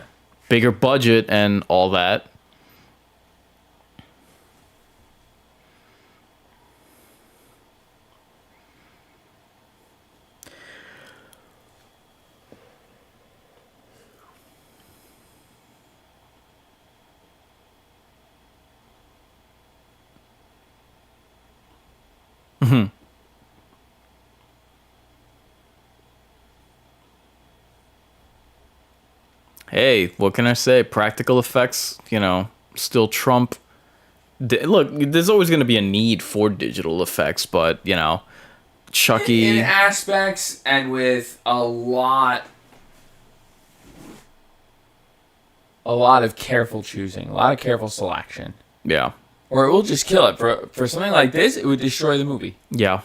Bigger budget and all that. Mm-hmm. Hey, what can I say? Practical effects, still trump. Look, there's always going to be a need for digital effects, but, Chucky. In aspects and with a lot of careful choosing, a lot of careful selection. Yeah. Or it will just kill it. For something like this, it would destroy the movie. Yeah.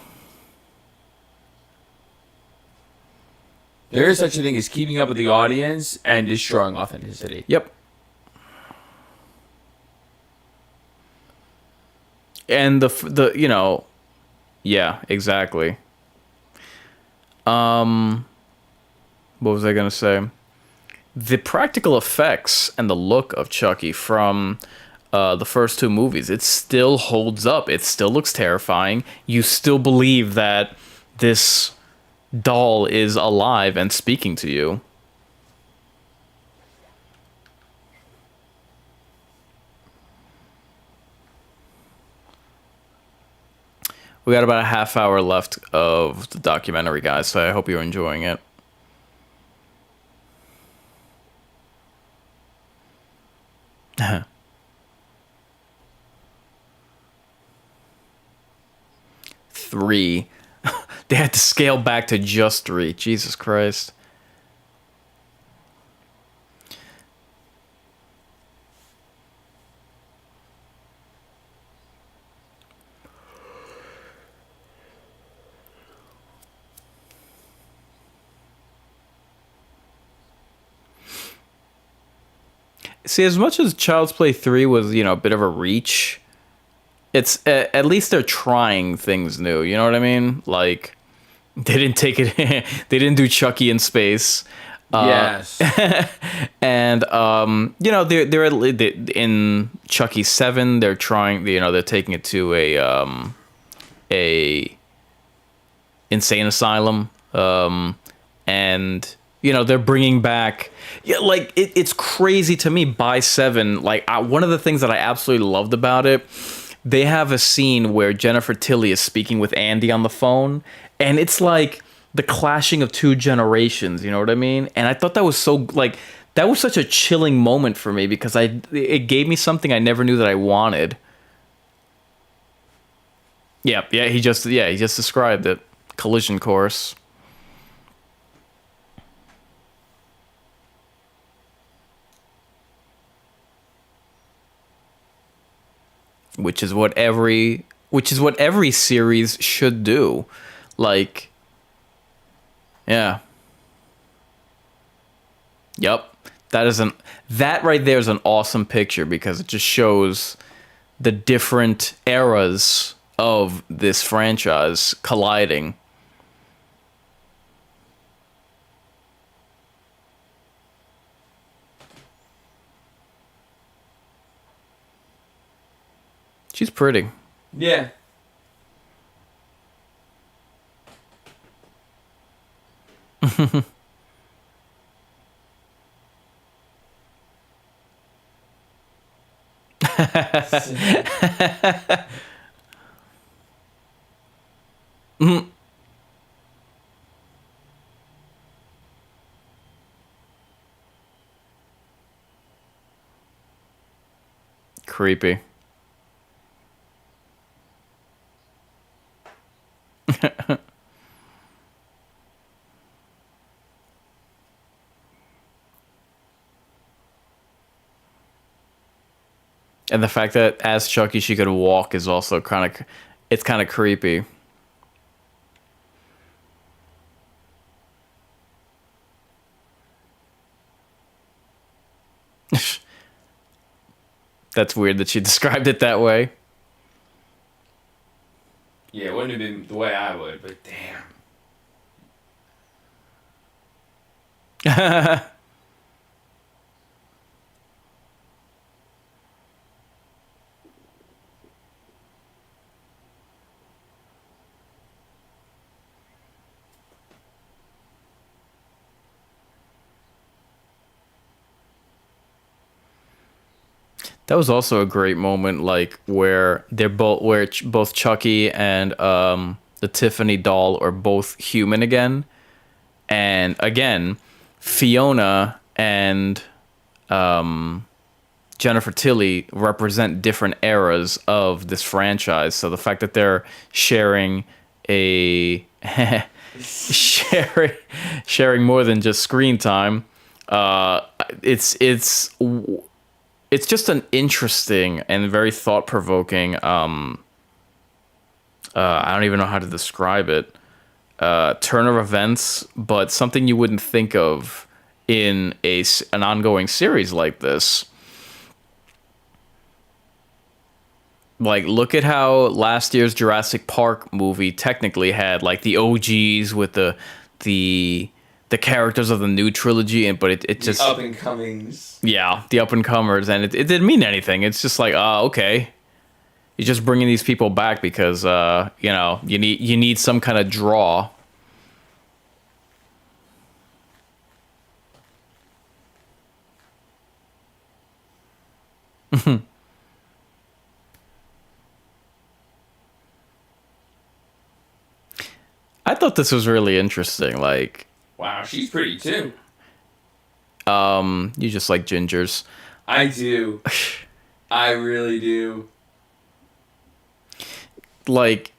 There is such a thing as keeping up with the audience and destroying authenticity. Yep. And yeah, exactly. What was I gonna say? The practical effects and the look of Chucky from the first 2 movies, it still holds up. It still looks terrifying. You still believe that this doll is alive and speaking to you. We got about a half hour left of the documentary, guys, so I hope you're enjoying it. Three. They had to scale back to just 3. Jesus Christ. See, as much as Child's Play 3 was, a bit of a reach, it's at least they're trying things new. You know what I mean? Like, they didn't take it. They didn't do Chucky in space. Yes. And they're in Chucky 7. They're trying. They're taking it to a insane asylum. And they're bringing back. Yeah, like it's crazy to me. By 7, like one of the things that I absolutely loved about it. They have a scene where Jennifer Tilly is speaking with Andy on the phone, and it's like the clashing of 2 generations, you know what I mean? And I thought that was that was such a chilling moment for me because it gave me something I never knew that I wanted. Yeah, he just described it. Collision course. which is what every series should do. Like, yeah. Yep. That right there is an awesome picture because it just shows the different eras of this franchise colliding. She's pretty. Yeah. Creepy. And the fact that as Chucky she could walk is also it's kind of creepy. That's weird that she described it that way. Yeah, it wouldn't have been the way I would, but damn. That was also a great moment, like where both Chucky and the Tiffany doll are both human again, and again, Fiona and Jennifer Tilly represent different eras of this franchise. So the fact that they're sharing a sharing sharing more than just screen time, it's just an interesting and very thought-provoking I don't even know how to describe it, turn of events, but something you wouldn't think of in an ongoing series like this. Like, look at how last year's Jurassic Park movie technically had like the OGs with the characters of the new trilogy, but it just up and comings. Yeah, the up and comers, and it didn't mean anything. It's just like, okay, you're just bringing these people back because you need some kind of draw. I thought this was really interesting. Like, Wow, she's pretty too. you just like gingers. I do. I really do. Like,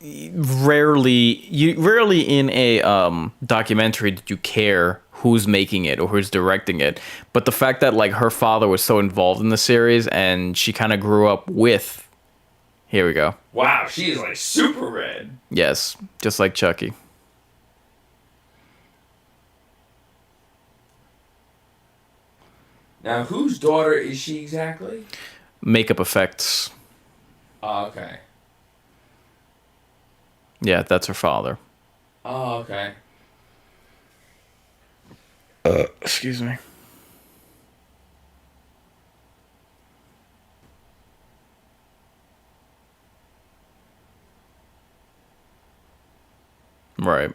rarely in a documentary did you care who's making it or who's directing it, but the fact that like her father was so involved in the series and she kind of grew up with. Here we go. Wow, she is like super red. Yes, just like Chucky. Now, whose daughter is she exactly? Makeup effects. Oh, okay. Yeah, that's her father. Oh, okay. Excuse me. Right.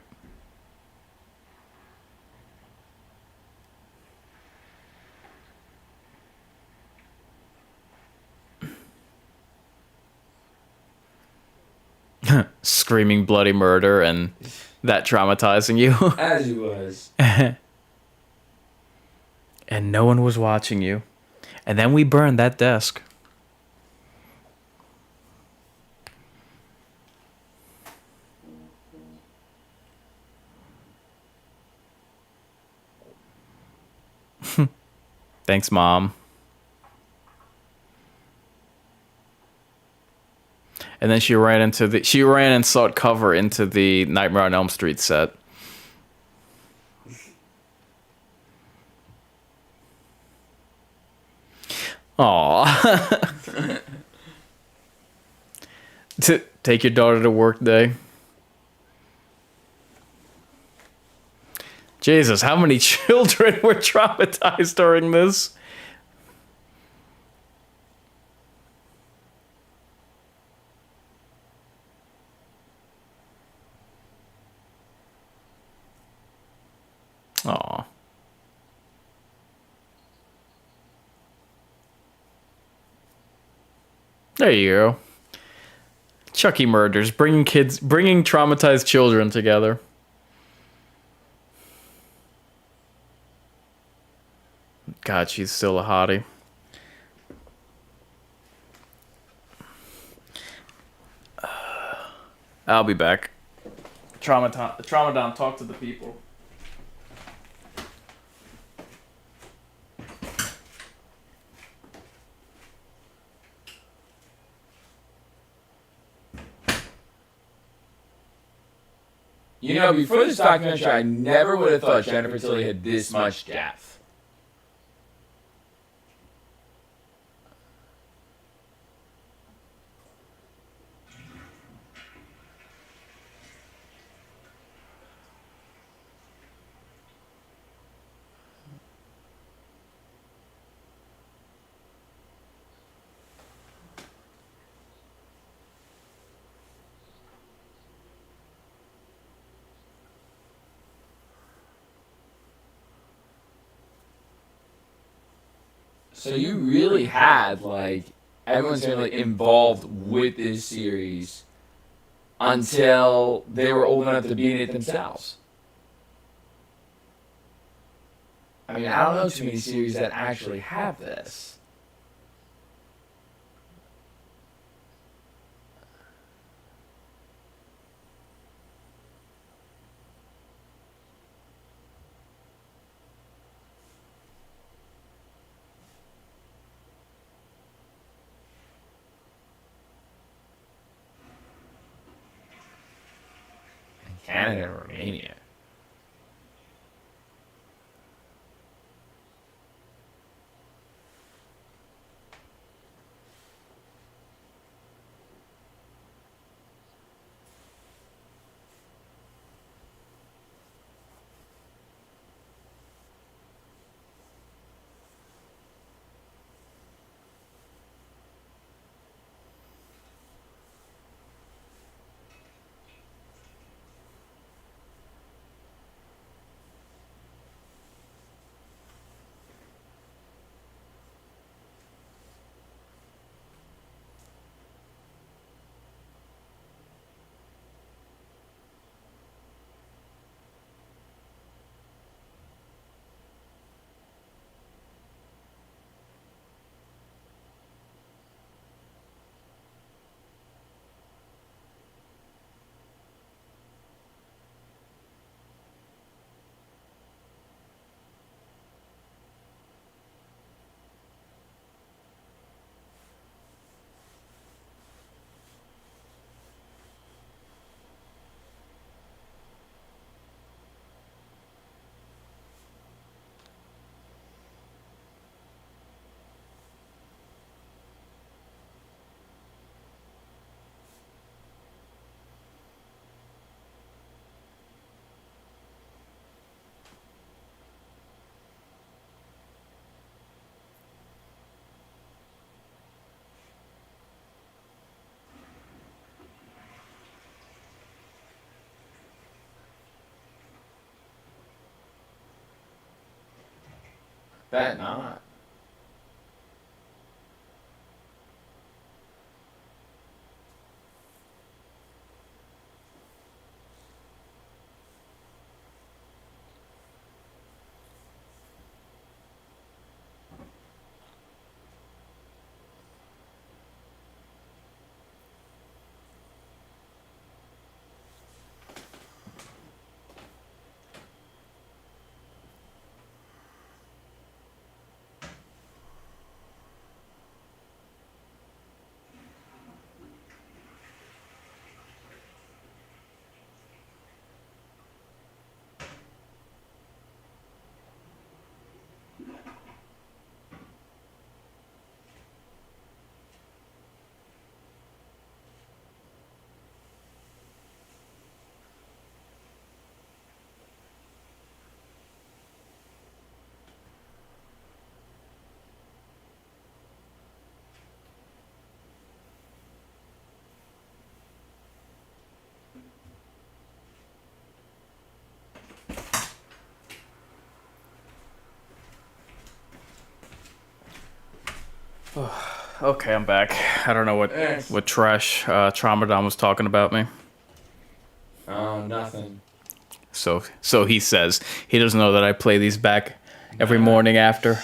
Screaming bloody murder and that traumatizing you. As he was. And no one was watching you. And then we burned that desk. Thanks, Mom. and then she ran and sought cover into the Nightmare on Elm Street set. Aw. To take your daughter to work day. Jesus, how many children were traumatized during this? Aw. There you go. Chucky murders, bringing traumatized children together. God, she's still a hottie. I'll be back. Traumadon, talk to the people. You know, before this documentary, I never would have thought Jennifer Tilly had this much depth. So you really had, like, everyone's really involved with this series until they were old enough to be in it themselves. I mean, I don't know too many series that actually have this. Canada and Romania. Bet not. Okay, I'm back. I don't know what trash Tramadon was talking about me. Oh, nothing. So he says he doesn't know that I play these back every morning after.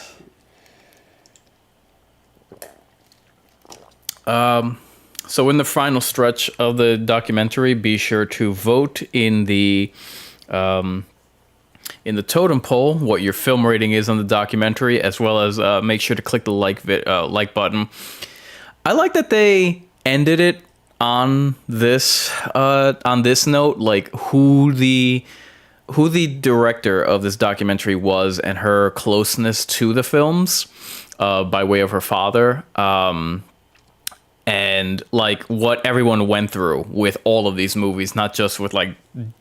So in the final stretch of the documentary, be sure to vote in the totem poll what your film rating is on the documentary, as well as make sure to click the like button. I like that they ended it on this note, like who the director of this documentary was and her closeness to the films by way of her father. And like what everyone went through with all of these movies, not just with like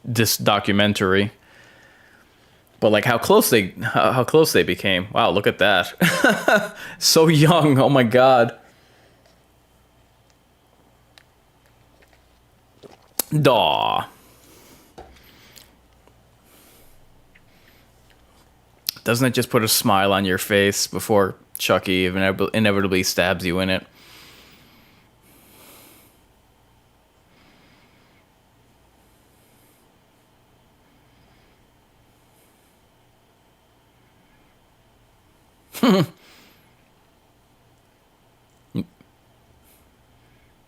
this documentary, but like how close they became. Wow, look at that. So young. Oh my God. Daw. Doesn't it just put a smile on your face before Chucky inevitably stabs you in it?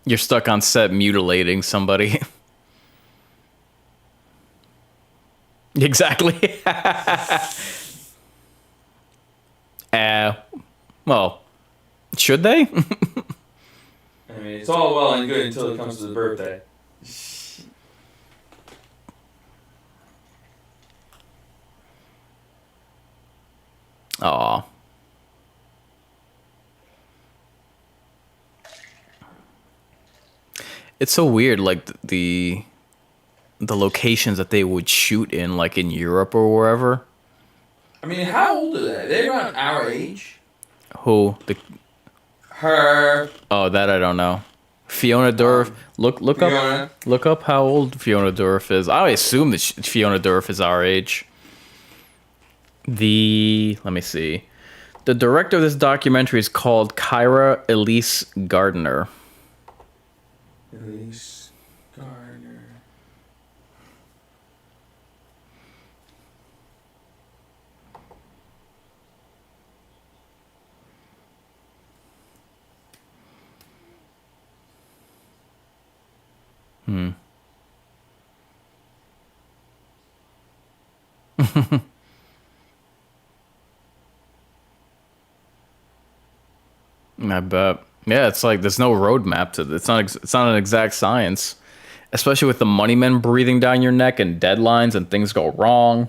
You're stuck on set mutilating somebody. Exactly. Well, should they? I mean, it's all well and good until it comes to the birthday. Aw. It's so weird, like the locations that they would shoot in, like in Europe or wherever. I mean, how old are they? They're around our age. Who? Her. Oh, that I don't know. Fiona Dourif. Look up how old Fiona Dourif is. I assume that Fiona Dourif is our age. Let me see. The director of this documentary is called Kyra Elise Gardner. Elise Gardner. I bet. Yeah, it's like there's no roadmap to this. It's not an exact science, especially with the money men breathing down your neck and deadlines and things go wrong.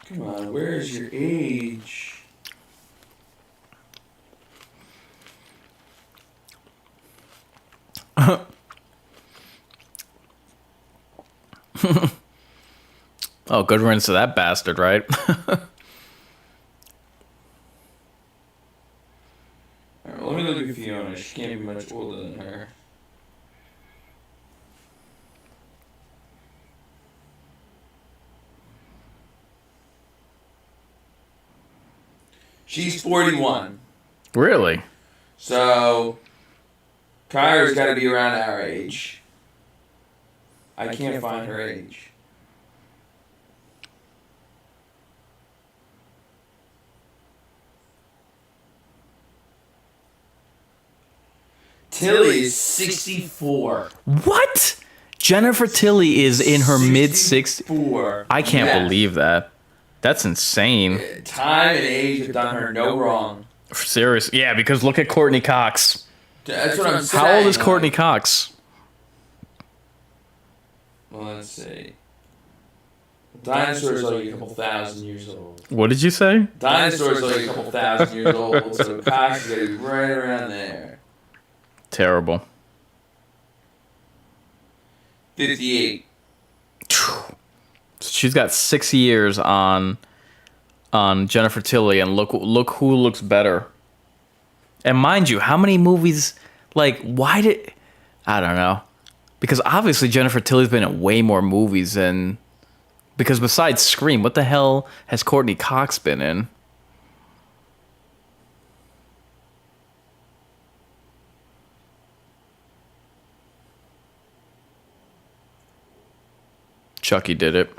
Come on, where is your age? Oh, good riddance to that bastard, right? Alright, let me look at Fiona. She can't be much older than her. She's 41. Really? So, Kyra's got to be around our age. I can't find her age. Tilly is 64. What? Jennifer Tilly is in her mid 60s. I can't believe that. That's insane. Time and age have done her no wrong. Serious. Yeah, because look at Courtney Cox. That's what I'm saying. How old is Courtney Cox? Well, let's see. Dinosaurs are like a couple thousand years old. What did you say? Dinosaurs are like a couple thousand years old, so Cox is going to be right around there. Terrible. 58. She's got 6 years on Jennifer Tilly, and look who looks better. And mind you, how many movies Like, why did... I don't know. Because obviously Jennifer Tilly's been in way more movies than... Because besides Scream, what the hell has Courtney Cox been in? Chucky did it.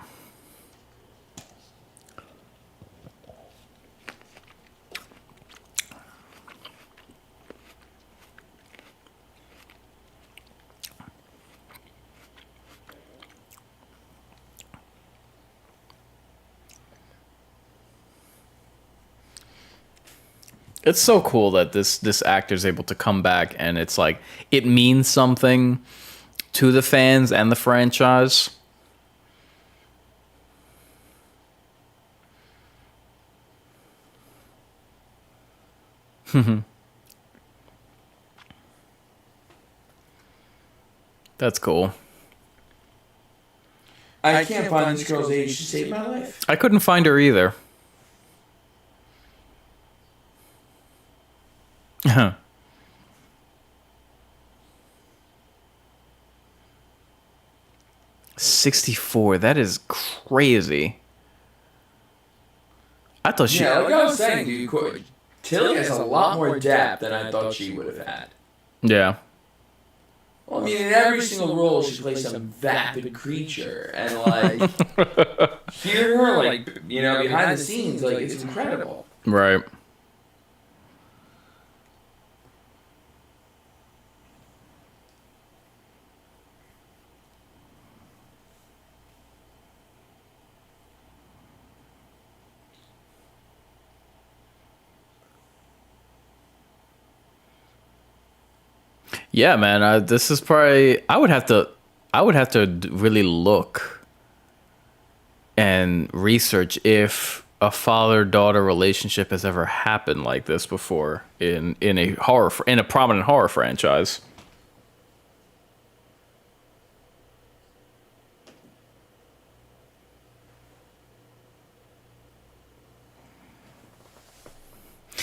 It's so cool that this actor's able to come back, and it's like it means something to the fans and the franchise. That's cool. I can't find this girl's age to save my life. I couldn't find her either. 64. That is crazy. I thought she... Yeah, like I was saying, dude, Tilly has a lot more depth than I thought she would have had. Yeah. Well, I mean, in every single role, she plays some vapid creature. And, like, hear her, like, you know, behind the scenes, like, it's incredible. Right. Yeah, man. This is probably... I would have to really look and research if a father-daughter relationship has ever happened like this before in a prominent horror franchise.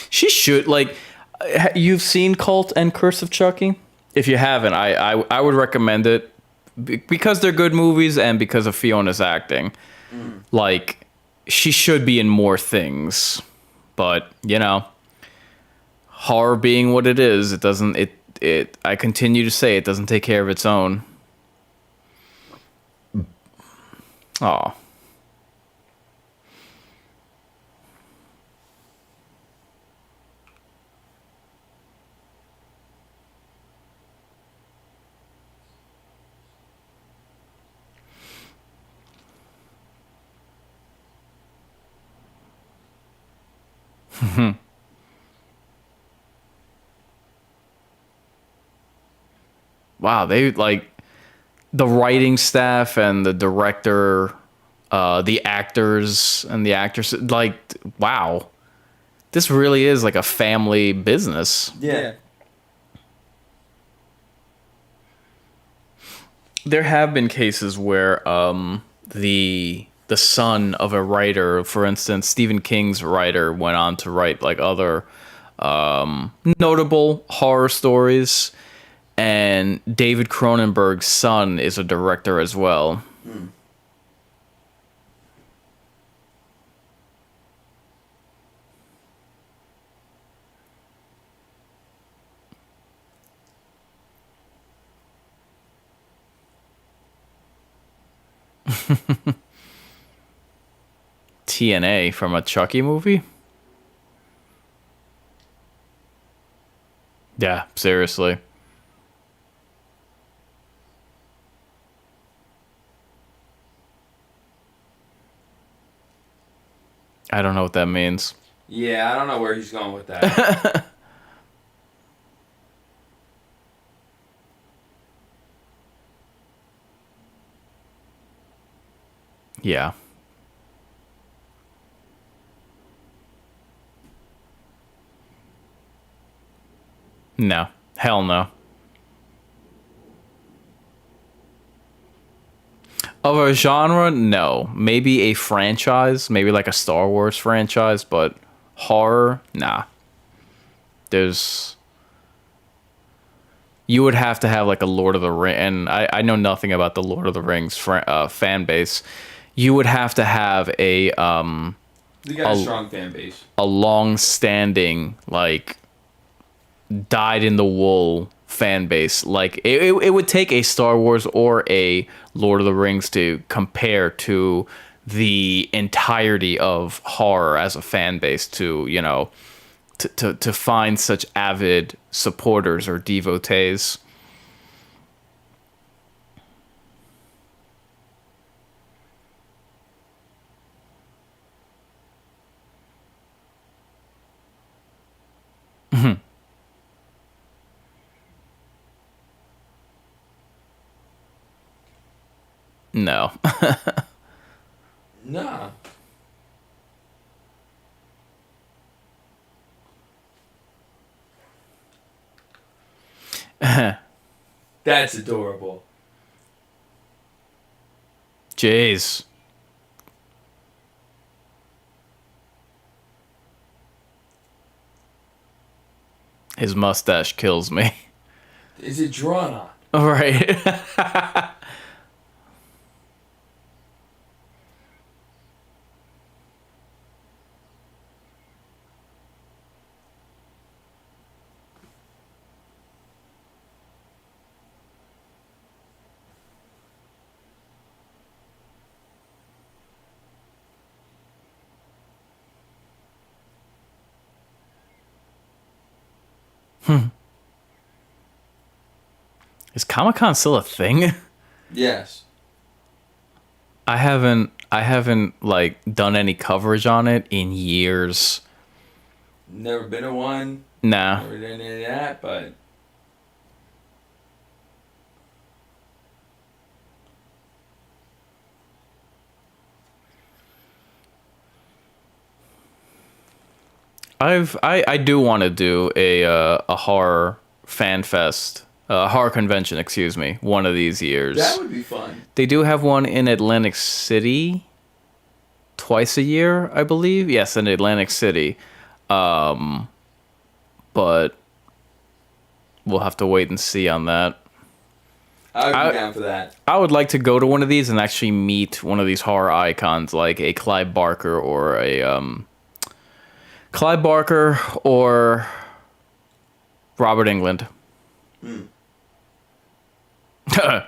She should, like... You've seen Cult and Curse of Chucky? If you haven't, I would recommend it because they're good movies and because of Fiona's acting. Like, she should be in more things, but you know, horror being what it is, it doesn't. I continue to say it doesn't take care of its own. Aw. Wow, they like the writing staff and the director, the actors and the actors. Like, wow, this really is like a family business. Yeah. There have been cases where the son of a writer, for instance, Stephen King's writer, went on to write like other notable horror stories. And David Cronenberg's son is a director as well. TNA from a Chucky movie? Yeah, seriously. I don't know what that means. Yeah, I don't know where he's going with that. Yeah. No. Hell no. Of a genre, no. Maybe a franchise, maybe like a Star Wars franchise, but horror, nah. There's you would have to have like a Lord of the Ring, and I know nothing about the Lord of the Rings fan base. You would have to have They got a strong fan base. a long-standing like dyed in the wool fan base. Like it would take a Star Wars or a Lord of the Rings to compare to the entirety of horror as a fan base to, you know, to find such avid supporters or devotees. No. Nah. That's adorable. Jeez. His mustache kills me. Is it drawn on? All right. Is Comic-Con still a thing? Yes. I haven't like done any coverage on it in years. Never been to one. Nah. Never done any of that, but I do want to do a horror fan fest, horror convention, excuse me, one of these years. that would be fun. They do have one in Atlantic City twice a year, I believe. Yes, in Atlantic City. But we'll have to wait and see on that. I would be down for that. I would like to go to one of these and actually meet one of these horror icons, like a Clive Barker or Robert Englund.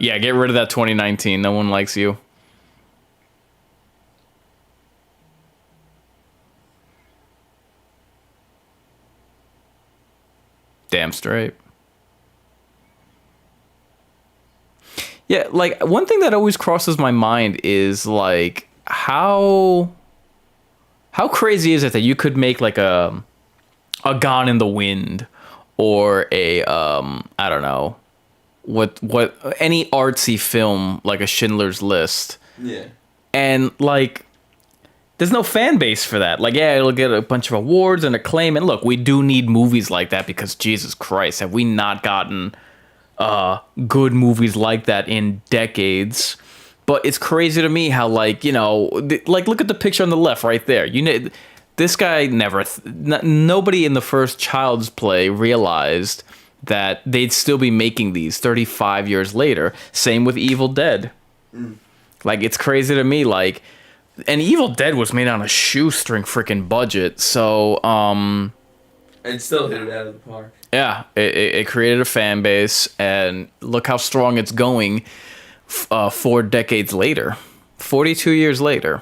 Yeah, get rid of that 2019. No one likes you. Damn straight. Yeah, like one thing that always crosses my mind is like how crazy is it that you could make like a Gone in the Wind or a I don't know what any artsy film like a Schindler's List, Yeah. and like there's no fan base for that. Like, yeah, it'll get a bunch of awards and acclaim, and look, we do need movies like that because Jesus Christ, have we not gotten good movies like that in decades? But it's crazy to me how, like, you know, like look at the picture on the left right there. You know, this guy never, nobody in the first Child's Play realized that they'd still be making these 35 years later. Same with Evil Dead. Like, it's crazy to me, like, and Evil Dead was made on a shoestring freaking budget, so And still hit it out of the park. yeah, it created a fan base, and look how strong it's going 4 decades later, 42 years later.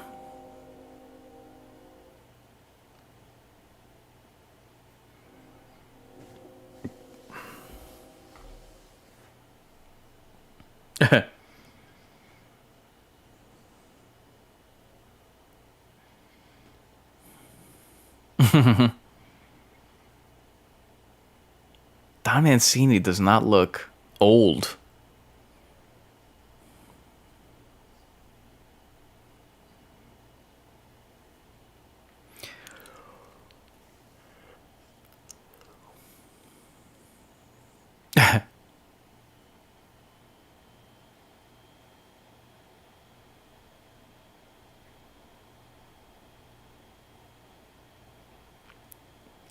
Don Mancini does not look old.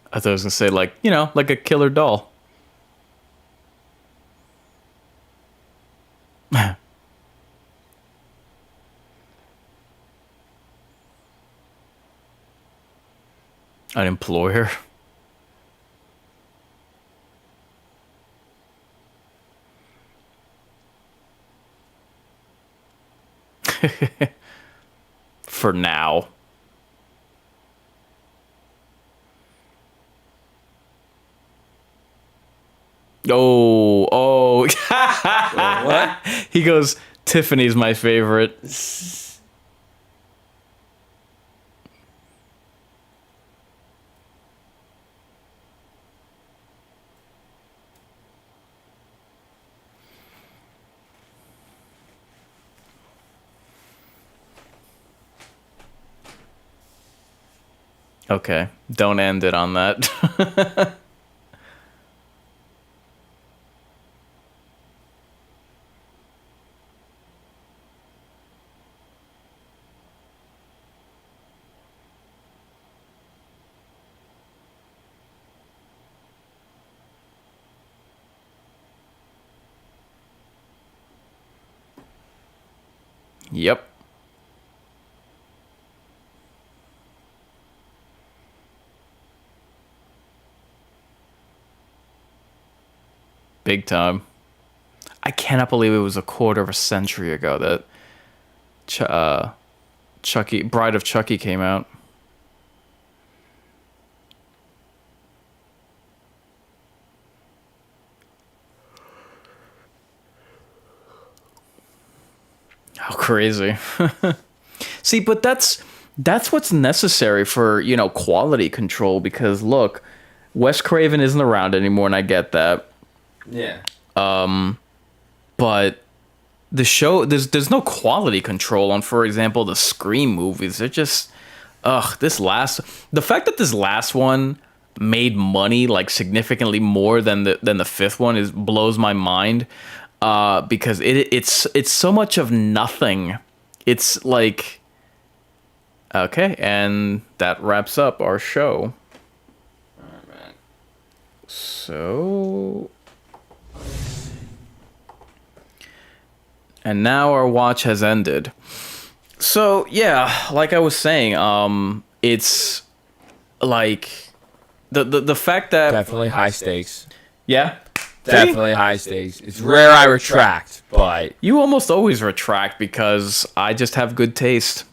I thought I was gonna say, like, you know, like a killer doll. An employer. For now. Oh. What? He goes, Tiffany's my favorite. Okay, don't end it on that. Yep. Big time. I cannot believe it was a quarter of a century ago that Chucky, Bride of Chucky came out. How crazy. See, but that's what's necessary for, quality control, because look, Wes Craven isn't around anymore, and I get that. Yeah. But the show, there's no quality control on, for example, the Scream movies. They're just the fact that this last one made money like significantly more than the fifth one blows my mind. Because it's so much of nothing. It's like, okay, and that wraps up our show. All right. So, and now our watch has ended. So yeah, like I was saying, it's like the fact that Definitely high stakes. yeah. Definitely high stakes. It's rare I retract, but You almost always retract because I just have good taste.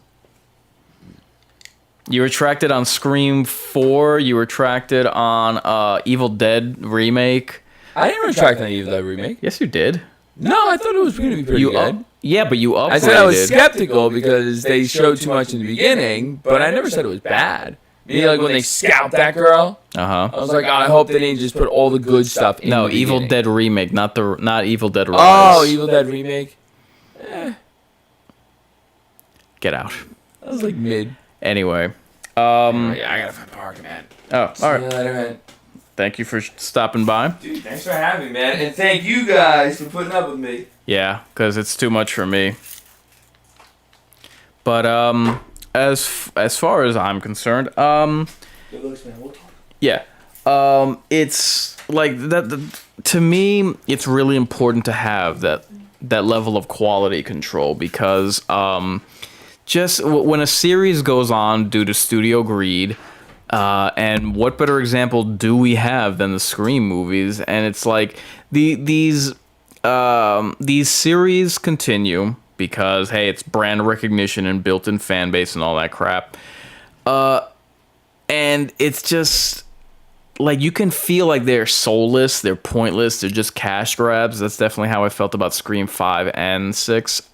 You retracted on Scream 4. You retracted on Evil Dead remake. I didn't retract on the Evil Dead remake. Yes, you did. No, I thought it was going to be pretty good. Yeah, but you upgraded. I said I was skeptical because they showed too much in the beginning, but I never said it was bad. Maybe like when they scalped that girl. I was like, I hope they didn't just put all the good stuff in. No, the Evil beginning. Dead remake, not Evil Dead Rise. Oh, Evil Dead remake. Get out. That was like mid. Anyway, Yeah, I gotta find parking, man. Oh, all right. Later, man. Thank you for stopping by. Dude, thanks for having me, man, and thank you guys for putting up with me. Yeah, because it's too much for me. But as far as I'm concerned, Good looks, man. We'll talk. yeah, it's like that. To me, it's really important to have that level of quality control, because just when a series goes on due to studio greed, and what better example do we have than the Scream movies? And it's like these series continue because, hey, it's brand recognition and built-in fan base and all that crap. And it's just like you can feel like they're soulless, they're pointless, they're just cash grabs. That's definitely how I felt about Scream 5 and 6.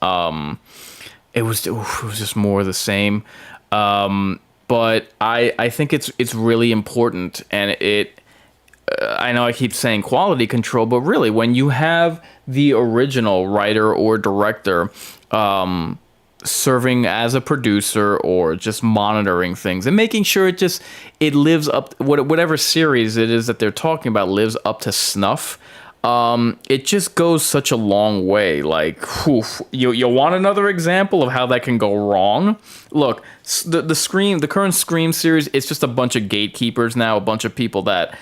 It was just more of the same. But I think it's really important, and I know I keep saying quality control, but really when you have the original writer or director serving as a producer or just monitoring things and making sure it lives up, whatever series it is that they're talking about lives up to snuff, it just goes such a long way. Like, you want another example of how that can go wrong? Look, the current Scream series, it's just a bunch of gatekeepers now, a bunch of people that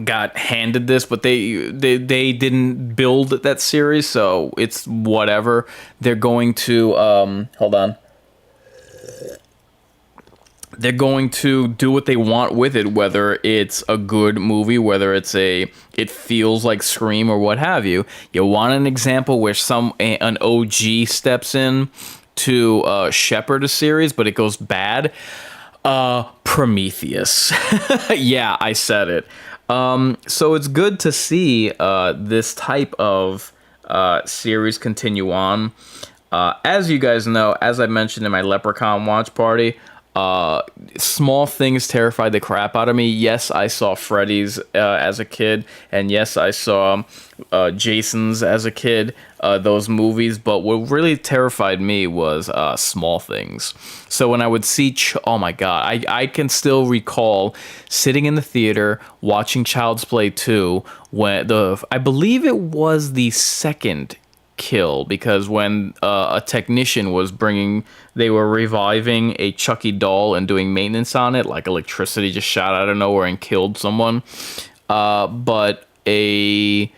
got handed this, but they didn't build that series, so it's whatever. They're going to hold on. they're going to do what they want with it, whether it's a good movie, whether it feels like Scream or what have you. You want an example where an OG steps in to shepherd a series, but it goes bad. Prometheus. Yeah, I said it. So it's good to see this type of series continue on. As you guys know, as I mentioned in my Leprechaun watch party, small things terrified the crap out of me. Yes, I saw Freddy's as a kid, and yes, I saw Jason's as a kid, those movies, but what really terrified me was small things. So when I would see, oh my god, I can still recall sitting in the theater watching Child's Play 2 when I believe it was the second kill, because when a technician they were reviving a Chucky doll and doing maintenance on it, like electricity just shot out of nowhere and killed someone. But a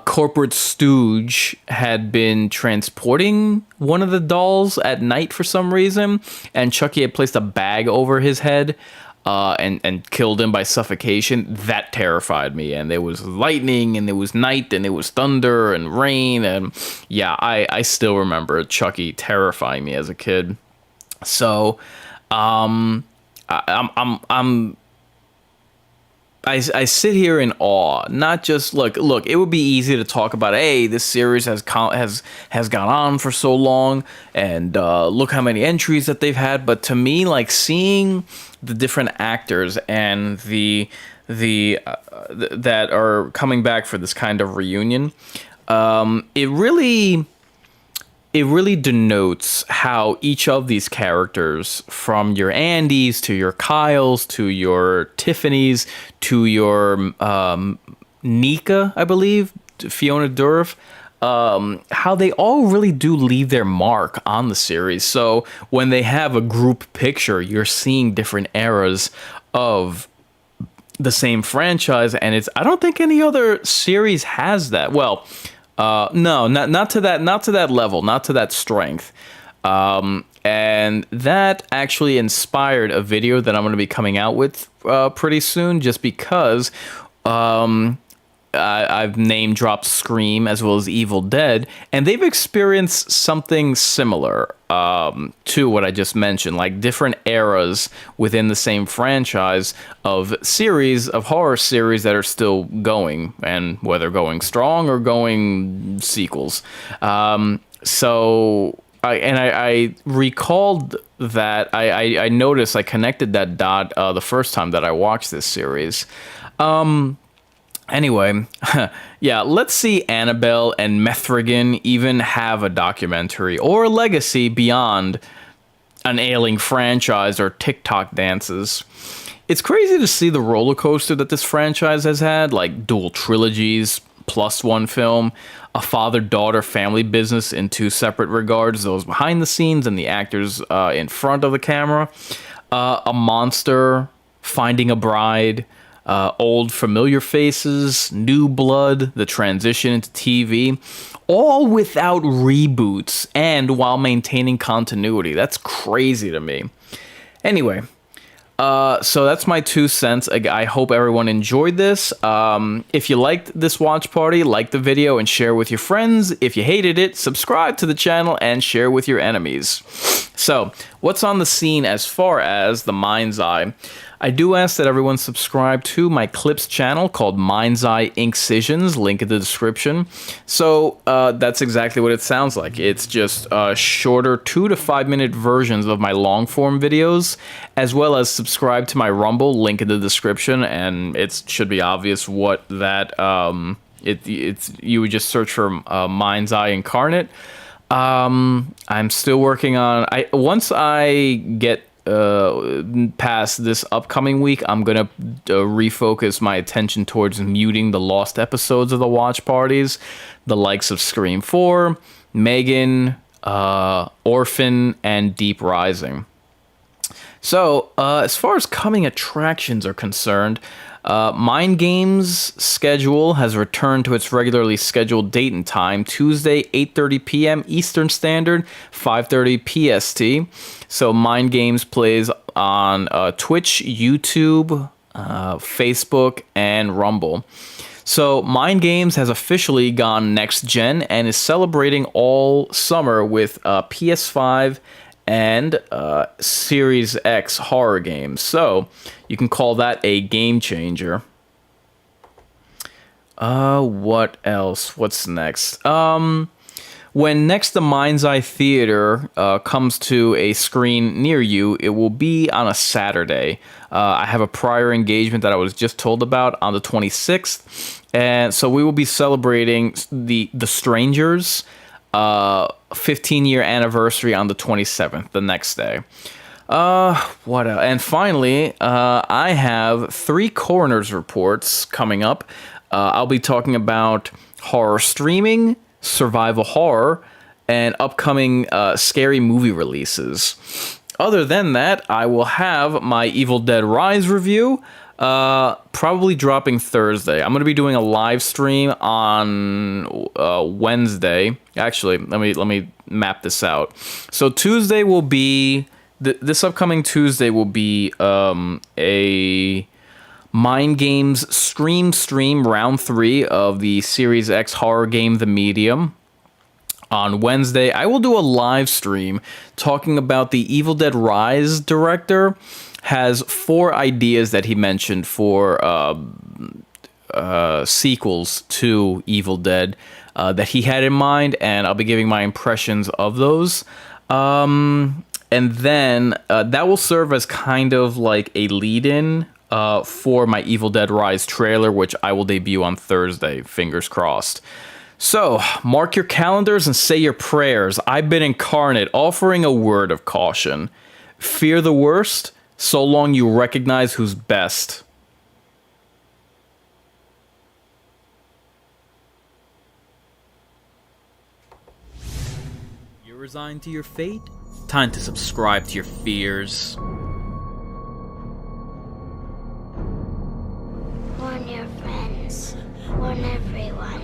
corporate stooge had been transporting one of the dolls at night for some reason, and Chucky had placed a bag over his head and killed him by suffocation. That terrified me. And there was lightning, and there was night, and there was thunder and rain, and yeah, I still remember Chucky terrifying me as a kid. So I sit here in awe. Not just look. It would be easy to talk about. Hey, this series has gone on for so long, and look how many entries that they've had. But to me, like, seeing the different actors and that are coming back for this kind of reunion, it really denotes how each of these characters, from your Andys to your Kyles to your Tiffany's to your Nika, I believe, Fiona Dourif, how they all really do leave their mark on the series. So when they have a group picture, you're seeing different eras of the same franchise, and I don't think any other series has that. Well, no, not to that level, not to that strength. And that actually inspired a video that I'm going to be coming out with pretty soon, just because I've name dropped Scream as well as Evil Dead, and they've experienced something similar to what I just mentioned, like different eras within the same franchise of horror series that are still going, and whether going strong or going sequels. So I recalled that I noticed, I connected that dot the first time that I watched this series. Anyway, yeah, let's see Annabelle and Methrigan even have a documentary or a legacy beyond an ailing franchise or TikTok dances. It's crazy to see the roller coaster that this franchise has had, like dual trilogies, plus one film, a father-daughter family business in two separate regards, those behind the scenes and the actors in front of the camera, a monster finding a bride, old familiar faces, new blood, the transition into TV, all without reboots and while maintaining continuity. That's crazy to me. Anyway, so that's my 2 cents. I hope everyone enjoyed this. If you liked this watch party, like the video and share with your friends. If you hated it, subscribe to the channel and share with your enemies. So, what's on the scene as far as the Mind's Eye? I do ask that everyone subscribe to my Clips channel called Mind's Eye Incisions, link in the description. So that's exactly what it sounds like. It's just shorter 2 to 5 minute versions of my long form videos, as well as subscribe to my Rumble, link in the description, and it should be obvious what that, you would just search for Mind's Eye Inkarnate. I'm still working on, once I get past this upcoming week, I'm gonna refocus my attention towards muting the lost episodes of the watch parties, the likes of Scream 4, Megan, Orphan, and Deep Rising. So, as far as coming attractions are concerned, Mind Games' schedule has returned to its regularly scheduled date and time, Tuesday, 8:30 p.m. Eastern Standard, 5:30 PST. So Mind Games plays on Twitch, YouTube, Facebook, and Rumble. So Mind Games has officially gone next gen and is celebrating all summer with PS5 and Series X horror games. So you can call that a game changer. What else? What's next? When next the Mind's Eye Theater comes to a screen near you, it will be on a Saturday. I have a prior engagement that I was just told about on the 26th, and so we will be celebrating the Strangers 15-year anniversary on the 27th, the next day. What else? And finally, I have 3 Coroner's reports coming up. I'll be talking about horror streaming, survival horror, and upcoming scary movie releases. Other than that, I will have my Evil Dead Rise review, probably dropping Thursday. I'm going to be doing a live stream on Wednesday. Actually, let me map this out. So Tuesday will be this upcoming Tuesday will be a Mind Games stream round 3 of the Series X horror game The Medium. On Wednesday, I will do a live stream talking about the Evil Dead Rise director has 4 ideas that he mentioned for sequels to Evil Dead that he had in mind, and I'll be giving my impressions of those. And then that will serve as kind of like a lead-in for my Evil Dead Rise trailer, which I will debut on Thursday, fingers crossed. So, mark your calendars and say your prayers. I've been Inkarnate, offering a word of caution. Fear the worst, so long you recognize who's best. You're resigned to your fate? Time to subscribe to your fears. Warn your friends. Warn everyone.